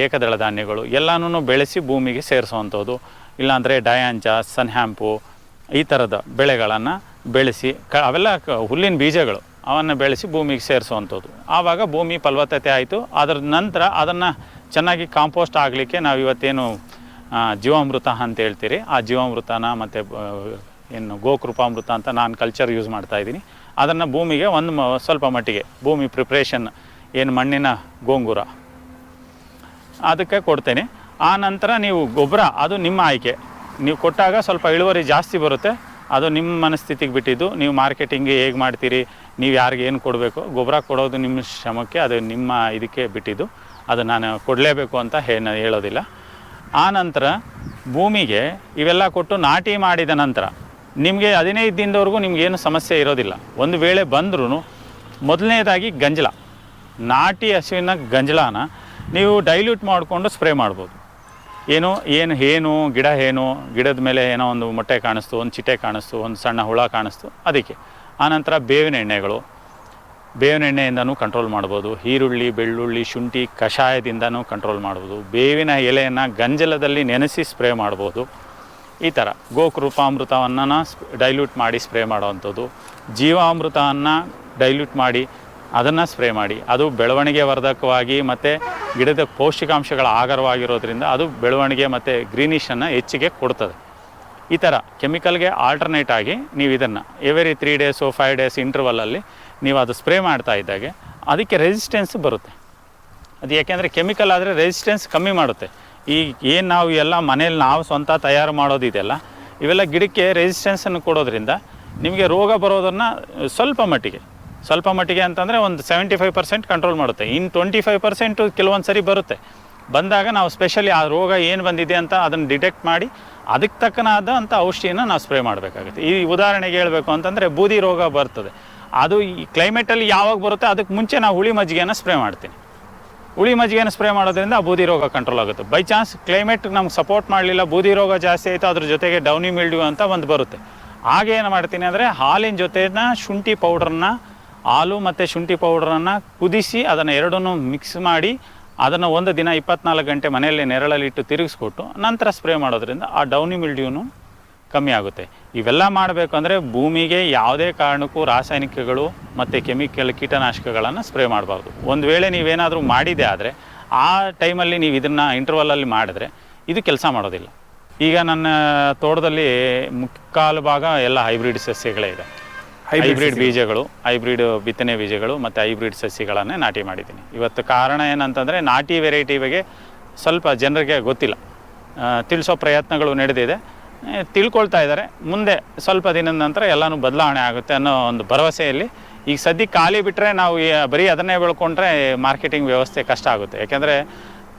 ಏಕದಳ ಧಾನ್ಯಗಳು ಎಲ್ಲನೂ ಬೆಳೆಸಿ ಭೂಮಿಗೆ ಸೇರಿಸುವಂಥದ್ದು. ಇಲ್ಲಾಂದರೆ ಡಯಾಂಚ, ಸನ್ಹ್ಯಾಂಪು ಈ ಥರದ ಬೆಳೆಗಳನ್ನು ಬೆಳೆಸಿ ಅವೆಲ್ಲ ಹುಲ್ಲಿನ ಬೀಜಗಳು, ಅವನ್ನು ಬೆಳೆಸಿ ಭೂಮಿಗೆ ಸೇರಿಸುವಂಥದ್ದು. ಆವಾಗ ಭೂಮಿ ಫಲವತ್ತತೆ ಆಯಿತು. ಅದರ ನಂತರ ಅದನ್ನು ಚೆನ್ನಾಗಿ ಕಾಂಪೋಸ್ಟ್ ಆಗಲಿಕ್ಕೆ ನಾವು ಇವತ್ತೇನು ಜೀವಾಮೃತ ಅಂತ ಹೇಳ್ತೀರಿ, ಆ ಜೀವಾಮೃತನ ಮತ್ತು ಏನು ಗೋಕೃಪಾಮೃತ ಅಂತ ನಾನು ಕಲ್ಚರ್ ಯೂಸ್ ಮಾಡ್ತಾಯಿದ್ದೀನಿ. ಅದನ್ನು ಭೂಮಿಗೆ ಸ್ವಲ್ಪ ಮಟ್ಟಿಗೆ ಭೂಮಿ ಪ್ರಿಪ್ರೇಷನ್ ಏನು ಮಣ್ಣಿನ ಗೋಂಗೂರ ಅದಕ್ಕೆ ಕೊಡ್ತೇನೆ. ಆ ನಂತರ ನೀವು ಗೊಬ್ಬರ, ಅದು ನಿಮ್ಮ ಆಯ್ಕೆ. ನೀವು ಕೊಟ್ಟಾಗ ಸ್ವಲ್ಪ ಇಳುವರಿ ಜಾಸ್ತಿ ಬರುತ್ತೆ. ಅದು ನಿಮ್ಮ ಮನಸ್ಥಿತಿಗೆ ಬಿಟ್ಟಿದ್ದು. ನೀವು ಮಾರ್ಕೆಟಿಂಗ್ ಹೇಗೆ ಮಾಡ್ತೀರಿ, ನೀವು ಯಾರಿಗೆ ಏನು ಕೊಡಬೇಕು, ಗೊಬ್ಬರ ಕೊಡೋದು ನಿಮ್ಮ ಶ್ರಮಕ್ಕೆ, ಅದು ನಿಮ್ಮ ಇದಕ್ಕೆ ಬಿಟ್ಟಿದ್ದು. ಅದು ನಾನು ಕೊಡಲೇಬೇಕು ಅಂತ ಹೇಳೋದಿಲ್ಲ. ಆ ನಂತರ ಭೂಮಿಗೆ ಇವೆಲ್ಲ ಕೊಟ್ಟು ನಾಟಿ ಮಾಡಿದ ನಂತರ ನಿಮಗೆ 15 ದಿನದವರೆಗೂ ನಿಮಗೇನು ಸಮಸ್ಯೆ ಇರೋದಿಲ್ಲ. ಒಂದು ವೇಳೆ ಬಂದ್ರೂ ಮೊದಲನೇದಾಗಿ ಗಂಜಲ, ನಾಟಿ ಹಸುವಿನ ಗಂಜಲಾನ ನೀವು ಡೈಲ್ಯೂಟ್ ಮಾಡಿಕೊಂಡು ಸ್ಪ್ರೇ ಮಾಡ್ಬೋದು. ಏನು ಗಿಡದ ಮೇಲೆ ಏನೋ ಒಂದು ಮೊಟ್ಟೆ ಕಾಣಿಸ್ತು, ಒಂದು ಚಿಟ್ಟೆ ಕಾಣಿಸ್ತು, ಒಂದು ಸಣ್ಣ ಹುಳ ಕಾಣಿಸ್ತು, ಅದಕ್ಕೆ. ಆನಂತರ ಬೇವಿನ ಎಣ್ಣೆಯಿಂದನೂ ಕಂಟ್ರೋಲ್ ಮಾಡ್ಬೋದು. ಈರುಳ್ಳಿ, ಬೆಳ್ಳುಳ್ಳಿ, ಶುಂಠಿ ಕಷಾಯದಿಂದನೂ ಕಂಟ್ರೋಲ್ ಮಾಡ್ಬೋದು. ಬೇವಿನ ಎಲೆಯನ್ನು ಗಂಜಲದಲ್ಲಿ ನೆನೆಸಿ ಸ್ಪ್ರೇ ಮಾಡ್ಬೋದು. ಈ ಥರ ಗೋಕೃಪಾಮೃತವನ್ನು ಡೈಲ್ಯೂಟ್ ಮಾಡಿ ಸ್ಪ್ರೇ ಮಾಡೋವಂಥದ್ದು, ಜೀವಾಮೃತವನ್ನು ಡೈಲ್ಯೂಟ್ ಮಾಡಿ ಅದನ್ನು ಸ್ಪ್ರೇ ಮಾಡಿ. ಅದು ಬೆಳವಣಿಗೆ ವರ್ಧಕವಾಗಿ ಮತ್ತು ಗಿಡದ ಪೌಷ್ಟಿಕಾಂಶಗಳ ಆಗರವಾಗಿರೋದ್ರಿಂದ ಅದು ಬೆಳವಣಿಗೆ ಮತ್ತು ಗ್ರೀನಿಷನ್ನು ಹೆಚ್ಚಿಗೆ ಕೊಡ್ತದೆ. ಈ ಥರ ಕೆಮಿಕಲ್ಗೆ ಆಲ್ಟರ್ನೇಟ್ ಆಗಿ ನೀವು ಇದನ್ನು ಎವರಿ 3 days 5 days ಇಂಟರ್ವಲಲ್ಲಿ ನೀವು ಅದು ಸ್ಪ್ರೇ ಮಾಡ್ತಾ ಇದ್ದಾಗೆ ಅದಕ್ಕೆ ರೆಸಿಸ್ಟೆನ್ಸ್ ಬರುತ್ತೆ. ಅದು ಯಾಕೆಂದರೆ ಕೆಮಿಕಲ್ ಆದರೆ ರೆಸಿಸ್ಟೆನ್ಸ್ ಕಮ್ಮಿ ಮಾಡುತ್ತೆ. ಈಗ ಏನು ನಾವು ಎಲ್ಲ ಮನೇಲಿ ನಾವು ಸ್ವಂತ ತಯಾರು ಮಾಡೋದಿದೆಯಲ್ಲ, ಇವೆಲ್ಲ ಗಿಡಕ್ಕೆ ರೆಸಿಸ್ಟೆನ್ಸನ್ನು ಕೊಡೋದ್ರಿಂದ ನಿಮಗೆ ರೋಗ ಬರೋದನ್ನು ಸ್ವಲ್ಪ ಮಟ್ಟಿಗೆ ಅಂತಂದರೆ ಒಂದು 75% ಕಂಟ್ರೋಲ್ ಮಾಡುತ್ತೆ. ಇನ್ನು 25% ಕೆಲವೊಂದು ಸರಿ ಬರುತ್ತೆ. ಬಂದಾಗ ನಾವು ಸ್ಪೆಷಲಿ ಆ ರೋಗ ಏನು ಬಂದಿದೆ ಅಂತ ಅದನ್ನು ಡಿಟೆಕ್ಟ್ ಮಾಡಿ ಅದಕ್ಕೆ ತಕ್ಕನಾದಂಥ ಔಷಧಿಯನ್ನು ನಾವು ಸ್ಪ್ರೇ ಮಾಡಬೇಕಾಗುತ್ತೆ. ಈ ಉದಾಹರಣೆಗೆ ಹೇಳಬೇಕು ಅಂತಂದರೆ ಬೂದಿ ರೋಗ ಬರ್ತದೆ. ಅದು ಈ ಕ್ಲೈಮೇಟಲ್ಲಿ ಯಾವಾಗ ಬರುತ್ತೆ ಅದಕ್ಕೆ ಮುಂಚೆ ನಾವು ಹುಳಿ ಮಜ್ಜಿಗೆಯನ್ನು ಸ್ಪ್ರೇ ಮಾಡ್ತೀನಿ. ಹುಳಿ ಮಜ್ಜಿಗೆಯನ್ನು ಸ್ಪ್ರೇ ಮಾಡೋದ್ರಿಂದ ಆ ಬೂದಿ ರೋಗ ಕಂಟ್ರೋಲ್ ಆಗುತ್ತೆ. ಬೈ ಚಾನ್ಸ್ ಕ್ಲೈಮೇಟ್ ನಮ್ಗೆ ಸಪೋರ್ಟ್ ಮಾಡಲಿಲ್ಲ, ಬೂದಿ ರೋಗ ಜಾಸ್ತಿ ಆಯಿತು, ಅದ್ರ ಜೊತೆಗೆ ಡೌನಿ ಮಿಲ್ಡ್ಯೂ ಅಂತ ಒಂದು ಬರುತ್ತೆ. ಆಗೇನು ಮಾಡ್ತೀನಿ ಅಂದರೆ ಹಾಲಿನ ಜೊತೆನ ಶುಂಠಿ ಪೌಡ್ರನ್ನ, ಹಾಲು ಮತ್ತು ಶುಂಠಿ ಪೌಡ್ರನ್ನು ಕುದಿಸಿ ಅದನ್ನು ಎರಡನ್ನೂ ಮಿಕ್ಸ್ ಮಾಡಿ ಅದನ್ನು ಒಂದು ದಿನ 24 ಗಂಟೆ ಮನೆಯಲ್ಲಿ ನೆರಳಲ್ಲಿಟ್ಟು ತಿರುಗಿಸ್ಕೊಟ್ಟು ನಂತರ ಸ್ಪ್ರೇ ಮಾಡೋದ್ರಿಂದ ಆ ಡೌನಿ ಮಿಲ್ಡ್ಯೂನು ಕಮ್ಮಿ ಆಗುತ್ತೆ. ಇವೆಲ್ಲ ಮಾಡಬೇಕು ಅಂದರೆ ಭೂಮಿಗೆ ಯಾವುದೇ ಕಾರಣಕ್ಕೂ ರಾಸಾಯನಿಕಗಳು ಮತ್ತು ಕೀಟನಾಶಕಗಳನ್ನು ಸ್ಪ್ರೇ ಮಾಡಬಾರ್ದು. ಒಂದು ವೇಳೆ ನೀವೇನಾದರೂ ಮಾಡಿದೆ ಆದರೆ ಆ ಟೈಮಲ್ಲಿ ನೀವು ಇದನ್ನು ಇಂಟರ್ವಲಲ್ಲಿ ಮಾಡಿದ್ರೆ ಇದು ಕೆಲಸ ಮಾಡೋದಿಲ್ಲ. ಈಗ ನನ್ನ ತೋಟದಲ್ಲಿ ಮುಕ್ಕಾಲು ಭಾಗ ಎಲ್ಲ ಹೈಬ್ರಿಡ್ ಸಸ್ಯಗಳೇ ಇದೆ. ಹೈಬ್ರಿಡ್ ಬೀಜಗಳು, ಹೈಬ್ರಿಡ್ ಬಿತ್ತನೆ ಬೀಜಗಳು ಮತ್ತು ಹೈಬ್ರಿಡ್ ಸಸ್ಯಗಳನ್ನೇ ನಾಟಿ ಮಾಡಿದ್ದೀನಿ. ಇವತ್ತು ಕಾರಣ ಏನಂತಂದರೆ ನಾಟಿ ವೆರೈಟಿ ಬಗ್ಗೆ ಸ್ವಲ್ಪ ಜನರಿಗೆ ಗೊತ್ತಿಲ್ಲ. ತಿಳಿಸೋ ಪ್ರಯತ್ನಗಳು ನಡೆದಿದೆ, ತಿಳ್ಕೊಳ್ತಾ ಇದ್ದಾರೆ. ಮುಂದೆ ಸ್ವಲ್ಪ ದಿನದ ನಂತರ ಎಲ್ಲನೂ ಬದಲಾವಣೆ ಆಗುತ್ತೆ ಅನ್ನೋ ಒಂದು ಭರವಸೆಯಲ್ಲಿ ಈಗ ಸದ್ಯಕ್ಕೆ ಖಾಲಿ ಬಿಟ್ಟರೆ ನಾವು ಬರೀ ಅದನ್ನೇ ಬೆಳ್ಕೊಂಡ್ರೆ ಮಾರ್ಕೆಟಿಂಗ್ ವ್ಯವಸ್ಥೆ ಕಷ್ಟ ಆಗುತ್ತೆ. ಯಾಕೆಂದರೆ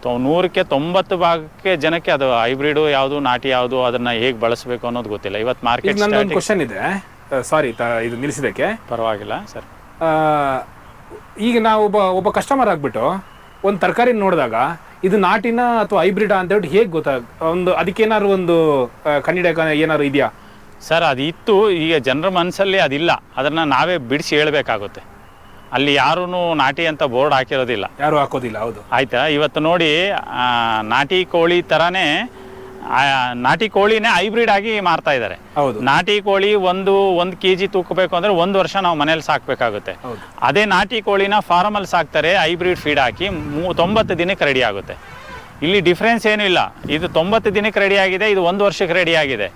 100ಕ್ಕೆ 90 ಭಾಗಕ್ಕೆ ಜನಕ್ಕೆ ಅದು ಹೈಬ್ರಿಡು ಯಾವುದು ನಾಟಿ ಯಾವುದು ಅದನ್ನು ಹೇಗೆ ಬಳಸಬೇಕು ಅನ್ನೋದು ಗೊತ್ತಿಲ್ಲ. ಇವತ್ತು ಮಾರ್ಕೆಟ್ ನನ್ನೊಂದು ಕ್ವಶನ್ ಇದೆ, ಸಾರಿ ಇದು ನಿಲ್ಲಿಸಿದ್ದಕ್ಕೆ. ಪರವಾಗಿಲ್ಲ ಸರ್. ಈಗ ನಾವು ಒಬ್ಬ ಕಸ್ಟಮರ್ ಆಗಿಬಿಟ್ಟು ಒಂದು ತರಕಾರಿ ನೋಡಿದಾಗ ಇದು ನಾಟಿನ ಅಥವಾ ಹೈಬ್ರಿಡಾ ಅಂತ ಹೇಳಿ ಹೇಗೆ ಒಂದು ಅದಕ್ಕೇನಾದ್ರು ಒಂದು ಕನ್ನಡ ಏನಾದ್ರು ಇದೆಯಾ ಸರ್? ಅದು ಇತ್ತು, ಈಗ ಜನರ ಮನಸ್ಸಲ್ಲಿ ಅದಿಲ್ಲ. ಅದನ್ನು ನಾವೇ ಬಿಡಿಸಿ ಹೇಳಬೇಕಾಗುತ್ತೆ. ಅಲ್ಲಿ ಯಾರೂ ನಾಟಿ ಅಂತ ಬೋರ್ಡ್ ಹಾಕಿರೋದಿಲ್ಲ, ಯಾರು ಹಾಕೋದಿಲ್ಲ. ಹೌದು, ಆಯಿತಾ. ಇವತ್ತು ನೋಡಿ ನಾಟಿ ಕೋಳಿ ಥರನೇ ನಾಟಿ ಕೋಳಿನೇ ಹೈಬ್ರಿಡ್ ಆಗಿ ಮಾರ್ತಾ ಇದ್ದಾರೆ. ನಾಟಿ ಕೋಳಿ ಒಂದು kg ತೂಕಬೇಕು ಅಂದರೆ 1 ವರ್ಷ ನಾವು ಮನೇಲಿ ಸಾಕಬೇಕಾಗುತ್ತೆ. ಅದೇ ನಾಟಿ ಕೋಳಿನ ಫಾರ್ಮಲ್ಲಿ ಸಾಕ್ತಾರೆ, ಹೈಬ್ರಿಡ್ ಫೀಡ್ ಹಾಕಿ 90 ದಿನಕ್ಕೆ ರೆಡಿ ಆಗುತ್ತೆ. ಇಲ್ಲಿ ಡಿಫ್ರೆನ್ಸ್ ಏನೂ ಇಲ್ಲ. ಇದು 90 ದಿನಕ್ಕೆ ರೆಡಿ ಆಗಿದೆ, ಇದು 1 ವರ್ಷಕ್ಕೆ ರೆಡಿ ಆಗಿದೆ.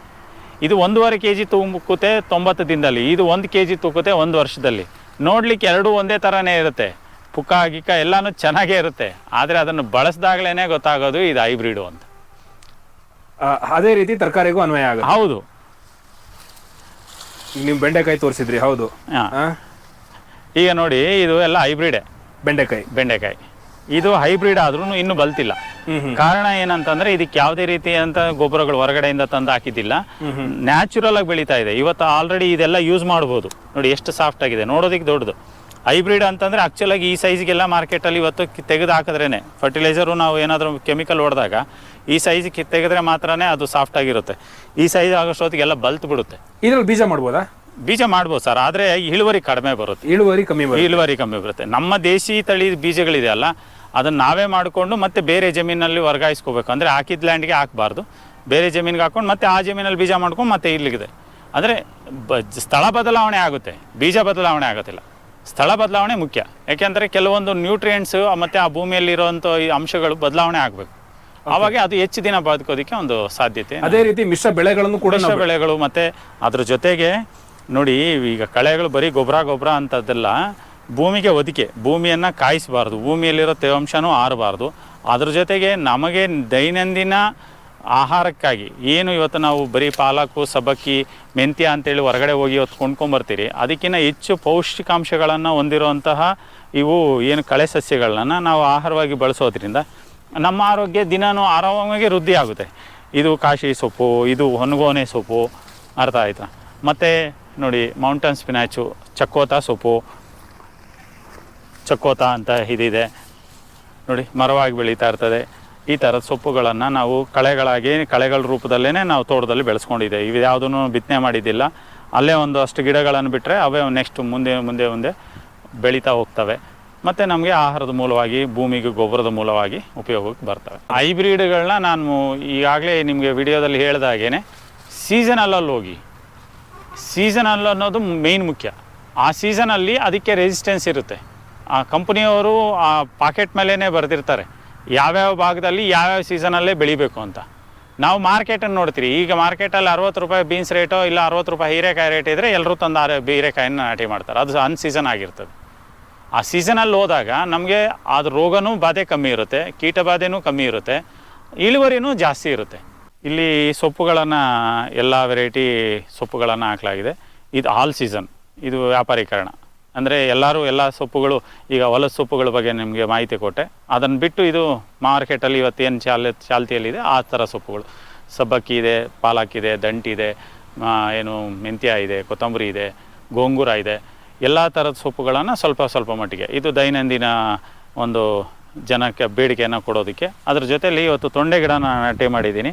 ಇದು 1.5 kg ತೂಕುತ್ತೆ 90 ದಿನದಲ್ಲಿ, ಇದು 1 kg ತೂಕುತ್ತೆ 1 ವರ್ಷದಲ್ಲಿ. ನೋಡ್ಲಿಕ್ಕೆ ಎರಡೂ ಒಂದೇ ಥರನೇ ಇರುತ್ತೆ, ಪುಕ್ಕ ಗಿಕ್ಕ ಎಲ್ಲನೂ ಚೆನ್ನಾಗೇ ಇರುತ್ತೆ. ಆದರೆ ಅದನ್ನು ಬಳಸಿದಾಗಲೇ ಗೊತ್ತಾಗೋದು ಇದು ಹೈಬ್ರಿಡು ಅಂತ. ಅದೇ ರೀತಿ ತರಕಾರಿಗೂ ಅನ್ವಯ ಆಗುತ್ತೆ. ಹೌದು, ನೀವು ಬೆಂಡೆಕಾಯಿ ತೋರಿಸಿದ್ರಿ. ಹೌದು, ಈಗ ನೋಡಿ ಇದು ಎಲ್ಲ ಹೈಬ್ರಿಡೇ. ಬೆಂಡೆಕಾಯಿ ಇದು ಹೈಬ್ರಿಡ್ ಆದ್ರೂ ಇನ್ನೂ ಬಲ್ತಿಲ್ಲ. ಕಾರಣ ಏನಂತಂದ್ರೆ ಇದಕ್ಕೆ ಯಾವುದೇ ರೀತಿ ಅಂತ ಗೊಬ್ಬರಗಳು ಹೊರಗಡೆಯಿಂದ ತಂದು ಹಾಕಿದ್ದಿಲ್ಲ, ನ್ಯಾಚುರಲ್ ಆಗಿ ಬೆಳೀತಾ ಇದೆ. ಇವತ್ತು ಆಲ್ರೆಡಿ ಇದೆಲ್ಲ ಯೂಸ್ ಮಾಡ್ಬೋದು. ನೋಡಿ ಎಷ್ಟು ಸಾಫ್ಟ್ ಆಗಿದೆ, ನೋಡೋದಕ್ಕೆ ದೊಡ್ಡದು. ಹೈಬ್ರಿಡ್ ಅಂತಂದರೆ ಆ್ಯಕ್ಚುಲಾಗಿ ಈ ಸೈಜ್ಗೆಲ್ಲ ಮಾರ್ಕೆಟಲ್ಲಿ ಇವತ್ತು ತೆಗೆದು ಹಾಕಿದ್ರೇ, ಫರ್ಟಿಲೈಸರು ನಾವು ಏನಾದರೂ ಕೆಮಿಕಲ್ ಹೊಡೆದಾಗ ಈ ಸೈಜ್ಗೆ ತೆಗೆದ್ರೆ ಮಾತ್ರನೇ ಅದು ಸಾಫ್ಟ್ ಆಗಿರುತ್ತೆ. ಈ ಸೈಜ್ ಆಗೋಷ್ಟೊತ್ತಿಗೆಲ್ಲ ಬಲ್ತು ಬಿಡುತ್ತೆ. ಇದರಲ್ಲಿ ಬೀಜ ಮಾಡ್ಬೋದಾ? ಬೀಜ ಮಾಡ್ಬೋದು ಸರ್, ಆದರೆ ಇಳುವರಿ ಕಡಿಮೆ ಬರುತ್ತೆ. ಇಳುವರಿ ಕಮ್ಮಿ ಬರುತ್ತೆ. ನಮ್ಮ ದೇಶಿ ತಳಿ ಬೀಜಗಳಿದೆಯಲ್ಲ ಅದನ್ನು ನಾವೇ ಮಾಡಿಕೊಂಡು ಮತ್ತೆ ಬೇರೆ ಜಮೀನಲ್ಲಿ ವರ್ಗಾಯಿಸ್ಕೋಬೇಕು. ಅಂದರೆ ಹಾಕಿದ ಲ್ಯಾಂಡ್ಗೆ ಹಾಕಬಾರ್ದು, ಬೇರೆ ಜಮೀನಿಗೆ ಹಾಕ್ಕೊಂಡು ಮತ್ತೆ ಆ ಜಮೀನಲ್ಲಿ ಬೀಜ ಮಾಡ್ಕೊಂಡು ಮತ್ತೆ ಇಲ್ಲಿಗಿದೆ. ಅಂದರೆ ಸ್ಥಳ ಬದಲಾವಣೆ ಆಗುತ್ತೆ, ಬೀಜ ಬದಲಾವಣೆ ಆಗೋದಿಲ್ಲ. ಸ್ಥಳ ಬದಲಾವಣೆ ಮುಖ್ಯ. ಯಾಕೆಂದರೆ ಕೆಲವೊಂದು ನ್ಯೂಟ್ರಿಯೆಂಟ್ಸು ಮತ್ತು ಆ ಭೂಮಿಯಲ್ಲಿರುವಂಥ ಈ ಅಂಶಗಳು ಬದಲಾವಣೆ ಆಗಬೇಕು. ಆವಾಗ ಅದು ಹೆಚ್ಚು ದಿನ ಬದುಕೋದಕ್ಕೆ ಒಂದು ಸಾಧ್ಯತೆ. ಅದೇ ರೀತಿ ಮಿಶ್ರ ಬೆಳೆಗಳನ್ನು ಕೂಡ, ಮಿಶ್ರ ಬೆಳೆಗಳು ಮತ್ತು ಅದ್ರ ಜೊತೆಗೆ ನೋಡಿ ಈಗ ಕಳೆಗಳು ಬರೀ ಗೊಬ್ಬರ ಅಂಥದ್ದೆಲ್ಲ ಭೂಮಿಗೆ ಒದಿಕೆ, ಭೂಮಿಯನ್ನು ಕಾಯಿಸಬಾರ್ದು, ಭೂಮಿಯಲ್ಲಿರೋ ತೇವಾಂಶನೂ ಆರಬಾರ್ದು. ಅದ್ರ ಜೊತೆಗೆ ನಮಗೆ ದೈನಂದಿನ ಆಹಾರಕ್ಕಾಗಿ ಏನು ಇವತ್ತು ನಾವು ಬರೀ ಪಾಲಕು ಸಬ್ಬಕ್ಕಿ ಮೆಂತ್ಯ ಅಂತೇಳಿ ಹೊರಗಡೆ ಹೋಗಿ ಇವತ್ತು ಕೊಂಡ್ಕೊಂಬರ್ತೀರಿ, ಅದಕ್ಕಿಂತ ಹೆಚ್ಚು ಪೌಷ್ಟಿಕಾಂಶಗಳನ್ನು ಹೊಂದಿರುವಂತಹ ಇವು ಏನು ಕಳೆ ಸಸ್ಯಗಳನ್ನ ನಾವು ಆಹಾರವಾಗಿ ಬಳಸೋದ್ರಿಂದ ನಮ್ಮ ಆರೋಗ್ಯ ದಿನಾನು ಆರಾಮಾಗಿ ವೃದ್ಧಿ ಆಗುತ್ತೆ. ಇದು ಕಾಶಿ ಸೊಪ್ಪು, ಇದು ಹೊನಗೋನೆ ಸೊಪ್ಪು, ಅರ್ಥ ಆಯ್ತಾ. ಮತ್ತು ನೋಡಿ ಮೌಂಟನ್ ಸ್ಪಿನಾಚು, ಚಕ್ಕೋತ ಸೊಪ್ಪು, ಚಕ್ಕೋತ ಅಂತ ಇದಿದೆ ನೋಡಿ, ಮರವಾಗಿ ಬೆಳೀತಾ ಇರ್ತದೆ. ಈ ಥರದ ಸೊಪ್ಪುಗಳನ್ನು ನಾವು ಕಳೆಗಳ ರೂಪದಲ್ಲೇ ನಾವು ತೋಟದಲ್ಲಿ ಬೆಳೆಸ್ಕೊಂಡಿದ್ದೇವೆ. ಇವು ಯಾವುದೂ ಬಿತ್ತನೆ ಮಾಡಿದ್ದಿಲ್ಲ, ಅಲ್ಲೇ ಒಂದಷ್ಟು ಗಿಡಗಳನ್ನು ಬಿಟ್ಟರೆ ಅವೇ ನೆಕ್ಸ್ಟ್ ಮುಂದೆ ಬೆಳೀತಾ ಹೋಗ್ತವೆ. ಮತ್ತು ನಮಗೆ ಆಹಾರದ ಮೂಲವಾಗಿ, ಭೂಮಿಗೆ ಗೊಬ್ಬರದ ಮೂಲವಾಗಿ ಉಪಯೋಗಕ್ಕೆ ಬರ್ತವೆ. ಹೈಬ್ರಿಡ್ಗಳನ್ನ ನಾನು ಈಗಾಗಲೇ ನಿಮಗೆ ವಿಡಿಯೋದಲ್ಲಿ ಹೇಳ್ದಾಗೇ ಸೀಸನಲ್ಲಲ್ಲಿ ಹೋಗಿ, ಸೀಸನಲ್ ಅನ್ನೋದು ಮೇಯ್ನ್ ಮುಖ್ಯ. ಆ ಸೀಸನಲ್ಲಿ ಅದಕ್ಕೆ ರೆಸಿಸ್ಟೆನ್ಸ್ ಇರುತ್ತೆ. ಆ ಕಂಪ್ನಿಯವರು ಆ ಪಾಕೆಟ್ ಮೇಲೇ ಬರೆದಿರ್ತಾರೆ ಯಾವ್ಯಾವ ಭಾಗದಲ್ಲಿ ಯಾವ್ಯಾವ ಸೀಸನಲ್ಲೇ ಬೆಳಿಬೇಕು ಅಂತ. ನಾವು ಮಾರ್ಕೆಟನ್ನು ನೋಡ್ತೀರಿ, ಈಗ ಮಾರ್ಕೆಟಲ್ಲಿ 60 ರೂಪಾಯಿ ಬೀನ್ಸ್ ರೇಟೋ ಇಲ್ಲ 60 ರೂಪಾಯಿ ಹೀರೆಕಾಯಿ ರೇಟ್ ಇದ್ದರೆ ಎಲ್ಲರೂ ತಂದು ಹೀರೆಕಾಯಿನ ನಾಟಿ ಮಾಡ್ತಾರೆ. ಅದು ಅನ್ಸೀಸನ್ ಆಗಿರ್ತದೆ. ಆ ಸೀಸನಲ್ಲಿ ಹೋದಾಗ ನಮಗೆ ಅದು ರೋಗನೂ ಬಾಧೆ ಕಮ್ಮಿ ಇರುತ್ತೆ, ಕೀಟ ಬಾಧೆನೂ ಕಮ್ಮಿ ಇರುತ್ತೆ, ಇಳುವರಿನೂ ಜಾಸ್ತಿ ಇರುತ್ತೆ. ಇಲ್ಲಿ ಸೊಪ್ಪುಗಳನ್ನು ಎಲ್ಲ ವೆರೈಟಿ ಸೊಪ್ಪುಗಳನ್ನು ಹಾಕಲಾಗಿದೆ. ಇದು ಆಲ್ ಸೀಸನ್, ಇದು ವ್ಯಾಪಾರೀಕರಣ. ಅಂದರೆ ಎಲ್ಲ ಸೊಪ್ಪುಗಳು, ಈಗ ಹೊಲದ ಸೊಪ್ಪುಗಳ ಬಗ್ಗೆ ನಿಮಗೆ ಮಾಹಿತಿ ಕೊಟ್ಟೆ. ಅದನ್ನು ಬಿಟ್ಟು ಇದು ಮಾರ್ಕೆಟಲ್ಲಿ ಇವತ್ತೇನು ಚಾಲ್ತಿಯಲ್ಲಿದೆ ಆ ಥರ ಸೊಪ್ಪುಗಳು, ಸಬ್ಬಕ್ಕಿ ಇದೆ, ಪಾಲಕ್ ಇದೆ, ದಂಟಿದೆ, ಏನು ಮೆಂತ್ಯ ಇದೆ, ಕೊತ್ತಂಬರಿ ಇದೆ, ಗೋಂಗೂರ ಇದೆ, ಎಲ್ಲ ಥರದ ಸೊಪ್ಪುಗಳನ್ನು ಸ್ವಲ್ಪ ಮಟ್ಟಿಗೆ ಇದು ದೈನಂದಿನ ಒಂದು ಜನಕ್ಕೆ ಬೇಡಿಕೆಯನ್ನು ಕೊಡೋದಕ್ಕೆ. ಅದ್ರ ಜೊತೆಯಲ್ಲಿ ಇವತ್ತು ತೊಂಡೆ ಗಿಡನ ನಾಟಿ ಮಾಡಿದ್ದೀನಿ.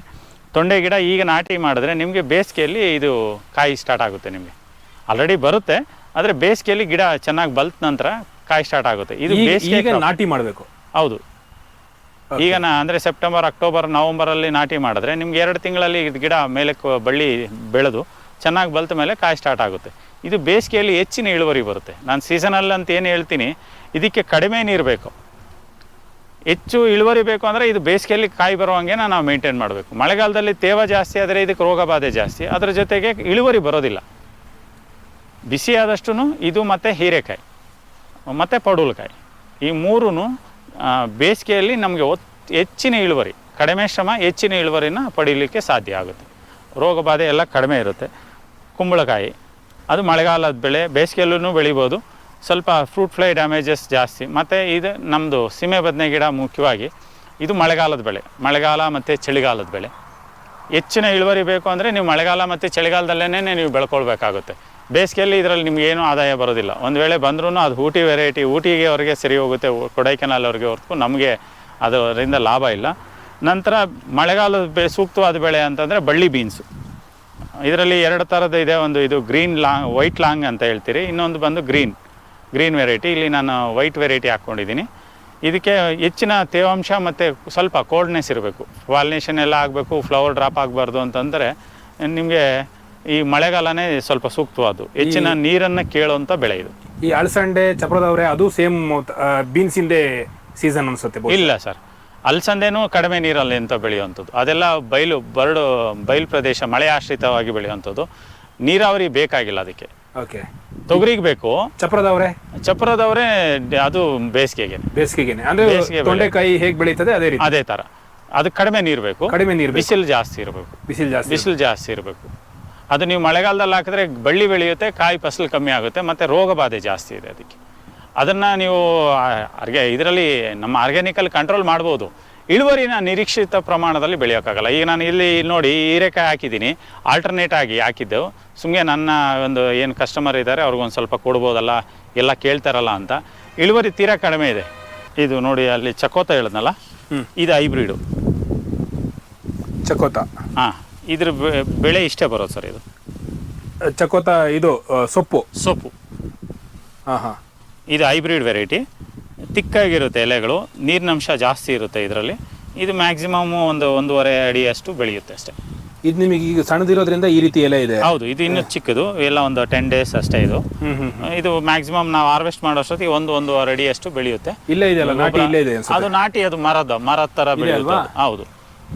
ತೊಂಡೆ ಗಿಡ ಈಗ ನಾಟಿ ಮಾಡಿದ್ರೆ ನಿಮಗೆ ಬೇಸಿಗೆಯಲ್ಲಿ ಇದು ಕಾಯಿ ಸ್ಟಾರ್ಟ್ ಆಗುತ್ತೆ. ನಿಮಗೆ ಆಲ್ರೆಡಿ ಬರುತ್ತೆ, ಆದರೆ ಬೇಸಿಗೆಯಲ್ಲಿ ಗಿಡ ಚೆನ್ನಾಗಿ ಬಲ್ತ ನಂತರ ಕಾಯಿ ಸ್ಟಾರ್ಟ್ ಆಗುತ್ತೆ. ಇದು ಬೇಸಿಗೆ ನಾಟಿ ಮಾಡಬೇಕು. ಹೌದು, ಈಗ ಅಂದರೆ ಸೆಪ್ಟೆಂಬರ್, ಅಕ್ಟೋಬರ್, ನವಂಬರಲ್ಲಿ ನಾಟಿ ಮಾಡಿದ್ರೆ ನಿಮ್ಗೆ 2 ತಿಂಗಳಲ್ಲಿ ಗಿಡ ಮೇಲೆ ಬಳ್ಳಿ ಬೆಳೆದು ಚೆನ್ನಾಗಿ ಬಲ್ತ ಮೇಲೆ ಕಾಯಿ ಸ್ಟಾರ್ಟ್ ಆಗುತ್ತೆ. ಇದು ಬೇಸಿಗೆಯಲ್ಲಿ ಹೆಚ್ಚಿನ ಇಳುವರಿ ಬರುತ್ತೆ. ನಾನು ಸೀಸನಲ್ ಅಂತ ಏನು ಹೇಳ್ತೀನಿ, ಇದಕ್ಕೆ ಕಡಿಮೆ ನೀರು ಬೇಕು. ಹೆಚ್ಚು ಇಳುವರಿ ಬೇಕು ಅಂದರೆ ಇದು ಬೇಸಿಗೆಯಲ್ಲಿ ಕಾಯಿ ಬರುವಂಗೆ ನಾವು ಮೇಂಟೈನ್ ಮಾಡಬೇಕು. ಮಳೆಗಾಲದಲ್ಲಿ ತೇವ ಜಾಸ್ತಿ ಆದರೆ ಇದಕ್ಕೆ ರೋಗ ಬಾಧೆ ಜಾಸ್ತಿ, ಅದರ ಜೊತೆಗೆ ಇಳುವರಿ ಬರೋದಿಲ್ಲ. ಬಿಸಿ ಆದಷ್ಟು ಇದು ಮತ್ತು ಹೀರೆಕಾಯಿ ಮತ್ತು ಪಡವಲಕಾಯಿ ಈ ಮೂರೂ ಬೇಸಿಗೆಯಲ್ಲಿ ನಮಗೆ ಹೆಚ್ಚಿನ ಇಳುವರಿ, ಕಡಿಮೆ ಶ್ರಮ ಹೆಚ್ಚಿನ ಇಳುವರಿನ ಪಡೀಲಿಕ್ಕೆ ಸಾಧ್ಯ ಆಗುತ್ತೆ. ರೋಗ ಬಾಧೆ ಎಲ್ಲ ಕಡಿಮೆ ಇರುತ್ತೆ. ಕುಂಬಳಕಾಯಿ ಅದು ಮಳೆಗಾಲದ ಬೆಳೆ, ಬೇಸಿಗೆಯಲ್ಲೂ ಬೆಳಿಬೋದು. ಸ್ವಲ್ಪ ಫ್ರೂಟ್ ಫ್ಲೈ ಡ್ಯಾಮೇಜಸ್ ಜಾಸ್ತಿ. ಮತ್ತು ಇದು ನಮ್ಮದು ಸೀಮೆ ಬದನೆ ಗಿಡ ಮುಖ್ಯವಾಗಿ ಇದು ಮಳೆಗಾಲದ ಬೆಳೆ, ಮಳೆಗಾಲ ಮತ್ತು ಚಳಿಗಾಲದ ಬೆಳೆ. ಹೆಚ್ಚಿನ ಇಳುವರಿ ಬೇಕು ಅಂದರೆ ನೀವು ಮಳೆಗಾಲ ಮತ್ತು ಚಳಿಗಾಲದಲ್ಲೇ ನೀವು ಬೆಳ್ಕೊಳ್ಬೇಕಾಗುತ್ತೆ. ಬೇಸಿಗೆಯಲ್ಲಿ ಇದರಲ್ಲಿ ನಿಮಗೇನು ಆದಾಯ ಬರೋದಿಲ್ಲ. ಒಂದು ವೇಳೆ ಬಂದ್ರೂ ಅದು ಊಟಿ ವೆರೈಟಿ, ಊಟಿಗೆ ಅವ್ರಿಗೆ ಸರಿ ಹೋಗುತ್ತೆ, ಕೊಡೈಕೆನಾಲ್ ಅವ್ರಿಗೆ ಹೊರತು ನಮಗೆ ಅದರಿಂದ ಲಾಭ ಇಲ್ಲ. ನಂತರ ಮಳೆಗಾಲದ ಸೂಕ್ತವಾದ ಬೆಳೆ ಅಂತಂದರೆ ಬಳ್ಳಿ ಬೀನ್ಸು. ಇದರಲ್ಲಿ 2 ಥರದ್ದು ಇದೆ. ಒಂದು ಇದು ವೈಟ್ ಲಾಂಗ್ ಅಂತ ಹೇಳ್ತೀರಿ, ಇನ್ನೊಂದು ಬಂದು ಗ್ರೀನ್ ವೆರೈಟಿ. ಇಲ್ಲಿ ನಾನು ವೈಟ್ ವೆರೈಟಿ ಹಾಕ್ಕೊಂಡಿದ್ದೀನಿ. ಇದಕ್ಕೆ ಹೆಚ್ಚಿನ ತೇವಾಂಶ ಮತ್ತು ಸ್ವಲ್ಪ ಕೋಲ್ಡ್ನೆಸ್ ಇರಬೇಕು, ಪಾಲಿನೇಷನ್ ಎಲ್ಲ ಆಗಬೇಕು, ಫ್ಲವರ್ ಡ್ರಾಪ್ ಆಗಬಾರ್ದು ಅಂತಂದರೆ ನಿಮಗೆ ಈ ಮಳೆಗಾಲನೇ ಸ್ವಲ್ಪ ಸೂಕ್ತವಾದ್ದು. ಹೆಚ್ಚಿನ ನೀರನ್ನು ಕೇಳುವಂಥ ಬೆಳೆ ಇದು. ಈ ಅಳಸಂಡೆ, ಚಪ್ರದವರೆ ಅದು ಸೇಮ್ ಬೀನ್ಸಿಂದೇ ಸೀಸನ್ ಅನಿಸುತ್ತೆ? ಇಲ್ಲ ಸರ್, ಅಲಸಂದೆನೂ ಕಡಿಮೆ ನೀರಲ್ಲಿ ಅಂತ ಬೆಳೆಯುವಂಥದ್ದು. ಅದೆಲ್ಲ ಬಯಲು ಪ್ರದೇಶ, ಮಳೆ ಆಶ್ರಿತವಾಗಿ ಬೆಳೆಯುವಂಥದ್ದು. ನೀರಾವರಿ ಬೇಕಾಗಿಲ್ಲ ಅದಕ್ಕೆ. ಓಕೆ. ತೊಗರಿಗೆ ಬೇಕು. ಚಪ್ರದವರೆ ಅದು ಬೇಸಿಗೆಗೆ ಅಂದ್ರೆ ತೊಂಡೆಕಾಯಿ ಹೇಗೆ ಬೆಳೀತದೆ ಅದೇ ಥರ. ಅದಕ್ಕೆ ಕಡಿಮೆ ನೀರು ಬೇಕು, ಬಿಸಿಲು ಜಾಸ್ತಿ ಇರಬೇಕು. ಅದು ನೀವು ಮಳೆಗಾಲದಲ್ಲಿ ಹಾಕಿದ್ರೆ ಬಳ್ಳಿ ಬೆಳೆಯುತ್ತೆ, ಕಾಯಿ ಫಸಲು ಕಮ್ಮಿ ಆಗುತ್ತೆ, ಮತ್ತು ರೋಗ ಬಾಧೆ ಜಾಸ್ತಿ ಇದೆ ಅದಕ್ಕೆ. ಅದನ್ನು ನೀವು ಇದರಲ್ಲಿ ನಮ್ಮ ಆರ್ಗ್ಯಾನಿಕಲ್ಲಿ ಕಂಟ್ರೋಲ್ ಮಾಡ್ಬೋದು. ಇಳುವರಿನ ನಿರೀಕ್ಷಿತ ಪ್ರಮಾಣದಲ್ಲಿ ಬೆಳೆಯೋಕ್ಕಾಗಲ್ಲ. ಈಗ ನಾನು ಇಲ್ಲಿ ನೋಡಿ ಹೀರೆಕಾಯಿ ಹಾಕಿದ್ದೀನಿ, ಆಲ್ಟರ್ನೇಟ್ ಆಗಿ ಹಾಕಿದ್ದೆವು. ಸುಮ್ಮನೆ ನನ್ನ ಒಂದು ಏನು ಕಸ್ಟಮರ್ ಇದ್ದಾರೆ ಅವ್ರಿಗೊಂದು ಸ್ವಲ್ಪ ಕೊಡ್ಬೋದಲ್ಲ, ಎಲ್ಲ ಕೇಳ್ತಾರಲ್ಲ ಅಂತ. ಇಳುವರಿ ತೀರಾ ಕಡಿಮೆ ಇದೆ. ಇದು ನೋಡಿ ಅಲ್ಲಿ ಚಕೋತ ಹೇಳಿದ್ನಲ್ಲ, ಇದು ಹೈಬ್ರಿಡು ಚಕೋತ. ಹಾಂ, ಇದ್ರ ಬೆಳೆ ಇಷ್ಟೇ ಬರೋದು ಸರ್. ಇದು ಚಕೋತ, ಇದು ಸೊಪ್ಪು. ಹಾಂ, ಇದು ಹೈಬ್ರಿಡ್ ವೆರೈಟಿ. ತಿಕ್ಕಾಗಿರುತ್ತೆ ಎಲೆಗಳು, ನೀರಿನಂಶ ಜಾಸ್ತಿ ಇರುತ್ತೆ ಇದರಲ್ಲಿ. ಇದು ಮ್ಯಾಕ್ಸಿಮಮ್ 1.5 ಅಡಿಯಷ್ಟು ಬೆಳೆಯುತ್ತೆ ಅಷ್ಟೇ. ಇದು ನಿಮಗೆ ಈಗ ಸಣ್ಣದಿರೋದ್ರಿಂದ ಈ ರೀತಿ ಎಲೆ ಇದೆ? ಹೌದು, ಇದು ಇನ್ನೂ ಚಿಕ್ಕದು, ಎಲ್ಲ ಒಂದು 10 ಡೇಸ್ ಅಷ್ಟೇ. ಇದು ಮ್ಯಾಕ್ಸಿಮಮ್ ನಾವು ಹಾರ್ವೆಸ್ಟ್ ಮಾಡೋಷ್ಟೊತ್ತಿಗೆ 1.5 ಅಡಿಯಷ್ಟು ಬೆಳೆಯುತ್ತೆ. ಅದು ನಾಟಿ, ಅದು ಮರದ ಥರ ಬೆಳೆಯುತ್ತೆ. ಹೌದು,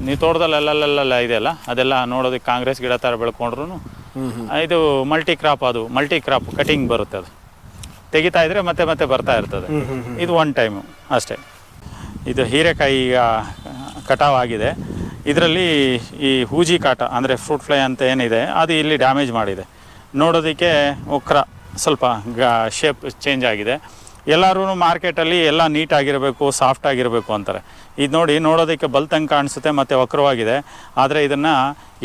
ನೀವು ತೋಟದಲ್ಲೆಲ್ಲ ಇದೆಯಲ್ಲ, ಅದೆಲ್ಲ ನೋಡೋದಕ್ಕೆ ಕಾಂಗ್ರೆಸ್ ಗಿಡ ಥರ ಬೆಳ್ಕೊಂಡ್ರು ಇದು ಮಲ್ಟಿ ಕ್ರಾಪ್ ಕಟಿಂಗ್ ಬರುತ್ತೆ. ಅದು ತೆಗಿತಾ ಇದ್ರೆ ಮತ್ತೆ ಬರ್ತಾ ಇರ್ತದೆ. ಇದು 1 ಟೈಮು ಅಷ್ಟೇ. ಇದು ಹೀರೆಕಾಯಿ ಈಗ ಕಟಾವ್ ಆಗಿದೆ. ಇದರಲ್ಲಿ ಈ ಹೂಜಿ ಕಾಟ ಅಂದರೆ ಫ್ರೂಟ್ ಫ್ಲೈ ಅಂತ ಏನಿದೆ ಅದು ಇಲ್ಲಿ ಡ್ಯಾಮೇಜ್ ಮಾಡಿದೆ. ನೋಡೋದಕ್ಕೆ ಒಕ್ರ ಸ್ವಲ್ಪ ಶೇಪ್ ಚೇಂಜ್ ಆಗಿದೆ. ಎಲ್ಲರೂ ಮಾರ್ಕೆಟಲ್ಲಿ ಎಲ್ಲ ನೀಟಾಗಿರಬೇಕು, ಸಾಫ್ಟ್ ಆಗಿರಬೇಕು ಅಂತಾರೆ. ಇದು ನೋಡಿ, ನೋಡೋದಕ್ಕೆ ಬಲ್ತಂಗೆ ಕಾಣಿಸುತ್ತೆ ಮತ್ತು ವಕ್ರವಾಗಿದೆ, ಆದರೆ ಇದನ್ನು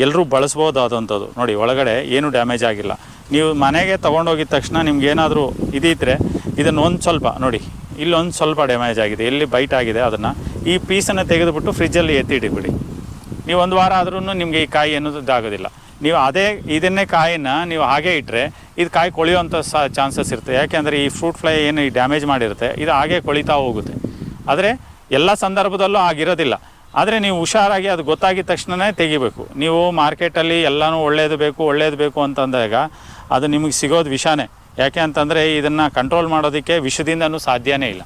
ಎಲ್ಲರೂ ಬಳಸ್ಬೋದಾದಂಥದ್ದು. ನೋಡಿ, ಒಳಗಡೆ ಏನೂ ಡ್ಯಾಮೇಜ್ ಆಗಿಲ್ಲ. ನೀವು ಮನೆಗೆ ತೊಗೊಂಡೋಗಿದ ತಕ್ಷಣ ನಿಮ್ಗೇನಾದರೂ ಇದಿದ್ದರೆ ಇದನ್ನು ಒಂದು ಸ್ವಲ್ಪ ನೋಡಿ, ಇಲ್ಲೊಂದು ಸ್ವಲ್ಪ ಡ್ಯಾಮೇಜ್ ಆಗಿದೆ, ಎಲ್ಲಿ ಬೈಟ್ ಆಗಿದೆ ಅದನ್ನು ಈ ಪೀಸನ್ನು ತೆಗೆದುಬಿಟ್ಟು ಫ್ರಿಜ್ಜಲ್ಲಿ ಎತ್ತಿಡಿಬಿಡಿ. ನೀವು ಒಂದು ವಾರ ಆದ್ರೂ ನಿಮಗೆ ಈ ಕಾಯಿ ಅನ್ನೋದು ಇದಾಗೋದಿಲ್ಲ. ನೀವು ಇದನ್ನೇ ಕಾಯಿನ ನೀವು ಹಾಗೇ ಇಟ್ಟರೆ ಇದು ಕಾಯಿ ಕೊಳೆಯುವಂಥ ಚಾನ್ಸಸ್ ಇರುತ್ತೆ. ಯಾಕೆಂದರೆ ಈ ಫ್ರೂಟ್ ಫ್ಲೈ ಏನು ಡ್ಯಾಮೇಜ್ ಮಾಡಿರುತ್ತೆ ಇದು ಹಾಗೇ ಕೊಳಿತಾ ಹೋಗುತ್ತೆ. ಆದರೆ ಎಲ್ಲ ಸಂದರ್ಭದಲ್ಲೂ ಆಗಿರೋದಿಲ್ಲ. ಆದರೆ ನೀವು ಹುಷಾರಾಗಿ ಅದು ಗೊತ್ತಾಗಿದ ತಕ್ಷಣವೇ ತೆಗಿಬೇಕು. ನೀವು ಮಾರ್ಕೆಟಲ್ಲಿ ಎಲ್ಲನೂ ಒಳ್ಳೇದು ಬೇಕು ಅಂತಂದಾಗ ಅದು ನಿಮಗೆ ಸಿಗೋದು ವಿಷಾನೇ. ಯಾಕೆ ಅಂತಂದರೆ ಇದನ್ನು ಕಂಟ್ರೋಲ್ ಮಾಡೋದಕ್ಕೆ ವಿಷದಿಂದನೂ ಸಾಧ್ಯನೇ ಇಲ್ಲ.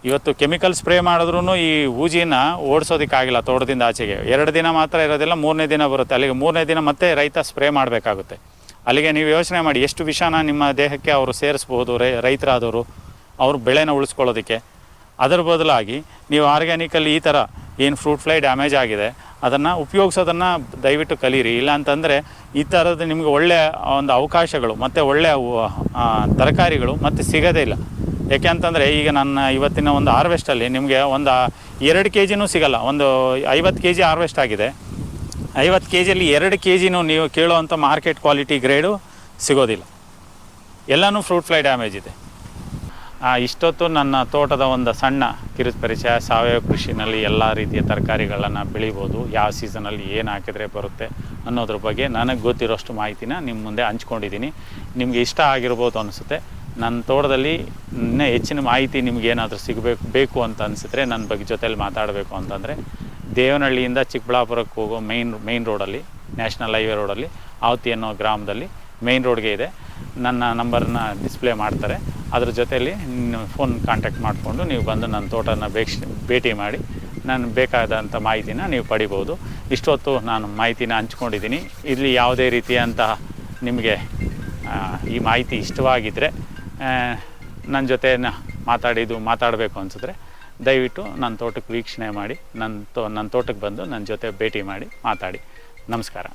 ಇವತ್ತು ಕೆಮಿಕಲ್ ಸ್ಪ್ರೇ ಮಾಡಿದ್ರೂ ಈ ಹೂಜಿನ ಓಡಿಸೋದಕ್ಕಾಗಿಲ್ಲ ತೋಟದಿಂದ ಆಚೆಗೆ. 2 ದಿನ ಮಾತ್ರ ಇರೋದಿಲ್ಲ, 3ನೇ ದಿನ ಬರುತ್ತೆ. ಅಲ್ಲಿಗೆ 3ನೇ ದಿನ ಮತ್ತೆ ರೈತ ಸ್ಪ್ರೇ ಮಾಡಬೇಕಾಗುತ್ತೆ. ಅಲ್ಲಿಗೆ ನೀವು ಯೋಚನೆ ಮಾಡಿ ಎಷ್ಟು ವಿಷಾನ ನಿಮ್ಮ ದೇಹಕ್ಕೆ ಅವರು ಸೇರಿಸ್ಬೋದು ರೈತರಾದವರು ಅವ್ರ ಬೆಳೆನ ಉಳಿಸ್ಕೊಳ್ಳೋದಕ್ಕೆ. ಅದರ ಬದಲಾಗಿ ನೀವು ಆರ್ಗ್ಯಾನಿಕಲ್ಲಿ ಈ ಥರ ಏನು ಫ್ರೂಟ್ ಫ್ಲೈ ಡ್ಯಾಮೇಜ್ ಆಗಿದೆ ಅದನ್ನು ಉಪಯೋಗಿಸೋದನ್ನು ದಯವಿಟ್ಟು ಕಲೀರಿ. ಇಲ್ಲ ಅಂತಂದರೆ ಈ ಥರದ್ದು ನಿಮಗೆ ಒಳ್ಳೆಯ ಒಂದು ಅವಕಾಶಗಳು ಮತ್ತು ಒಳ್ಳೆಯ ತರಕಾರಿಗಳು ಮತ್ತು ಸಿಗೋದೇ ಇಲ್ಲ. ಯಾಕೆ ಅಂತಂದರೆ ಈಗ ನನ್ನ ಇವತ್ತಿನ ಒಂದು ಹಾರ್ವೆಸ್ಟಲ್ಲಿ ನಿಮಗೆ ಒಂದು 2 kgನೂ ಸಿಗೋಲ್ಲ. ಒಂದು 50 kg ಹಾರ್ವೆಸ್ಟ್ ಆಗಿದೆ. 50 kgಯಲ್ಲಿ 2 kgನೂ ನೀವು ಕೇಳುವಂಥ ಮಾರ್ಕೆಟ್ ಕ್ವಾಲಿಟಿ ಗ್ರೇಡು ಸಿಗೋದಿಲ್ಲ. ಎಲ್ಲನೂ ಫ್ರೂಟ್ ಫ್ಲೈ ಡ್ಯಾಮೇಜ್ ಇದೆ. ಇಷ್ಟೊತ್ತು ನನ್ನ ತೋಟದ ಒಂದು ಸಣ್ಣ ಕಿರು ಪರಿಚಯ, ಸಾವಯವ ಕೃಷಿನಲ್ಲಿ ಎಲ್ಲ ರೀತಿಯ ತರಕಾರಿಗಳನ್ನು ಬೆಳಿಬೋದು, ಯಾವ ಸೀಸನಲ್ಲಿ ಏನು ಹಾಕಿದ್ರೆ ಬರುತ್ತೆ ಅನ್ನೋದ್ರ ಬಗ್ಗೆ ನನಗೆ ಗೊತ್ತಿರೋಷ್ಟು ಮಾಹಿತಿನ ನಿಮ್ಮ ಮುಂದೆ ಹಂಚ್ಕೊಂಡಿದ್ದೀನಿ. ನಿಮಗೆ ಇಷ್ಟ ಆಗಿರ್ಬೋದು ಅನಿಸುತ್ತೆ. ನನ್ನ ತೋಟದಲ್ಲಿ ಇನ್ನೂ ಹೆಚ್ಚಿನ ಮಾಹಿತಿ ನಿಮಗೇನಾದರೂ ಬೇಕು ಅಂತ ಅನಿಸಿದ್ರೆ ನನ್ನ ಬಗ್ಗೆ ಜೊತೆಯಲ್ಲಿ ಮಾತಾಡಬೇಕು ಅಂತಂದರೆ ದೇವನಹಳ್ಳಿಯಿಂದ ಚಿಕ್ಕಬಳ್ಳಾಪುರಕ್ಕೆ ಹೋಗೋ ಮೈನ್ ರೋಡಲ್ಲಿ, ನ್ಯಾಷನಲ್ ಹೈವೇ ರೋಡಲ್ಲಿ ಆವತಿ ಅನ್ನೋ ಗ್ರಾಮದಲ್ಲಿ ಮೈನ್ ರೋಡ್ಗೆ ಇದೆ. ನನ್ನ ನಂಬರ್ನ ಡಿಸ್ಪ್ಲೇ ಮಾಡ್ತಾರೆ. ಅದ್ರ ಜೊತೆಯಲ್ಲಿ ಫೋನ್ ಕಾಂಟ್ಯಾಕ್ಟ್ ಮಾಡಿಕೊಂಡು ನೀವು ಬಂದು ನನ್ನ ತೋಟನ ಭೇಟಿ ಮಾಡಿ ನಾನು ಬೇಕಾದಂಥ ಮಾಹಿತಿನ ನೀವು ಪಡಿಬೋದು. ಇಷ್ಟೊತ್ತು ನಾನು ಮಾಹಿತಿನ ಹಂಚ್ಕೊಂಡಿದ್ದೀನಿ. ಇಲ್ಲಿ ಯಾವುದೇ ರೀತಿಯಂತಹ ನಿಮಗೆ ಈ ಮಾಹಿತಿ ಇಷ್ಟವಾಗಿದ್ದರೆ ನನ್ನ ಜೊತೆ ಮಾತಾಡಬೇಕು ಅನಿಸಿದ್ರೆ ದಯವಿಟ್ಟು ನನ್ನ ತೋಟಕ್ಕೆ ವೀಕ್ಷಣೆ ಮಾಡಿ, ನನ್ನ ತೋಟಕ್ಕೆ ಬಂದು ನನ್ನ ಜೊತೆ ಭೇಟಿ ಮಾಡಿ ಮಾತಾಡಿ. ನಮಸ್ಕಾರ.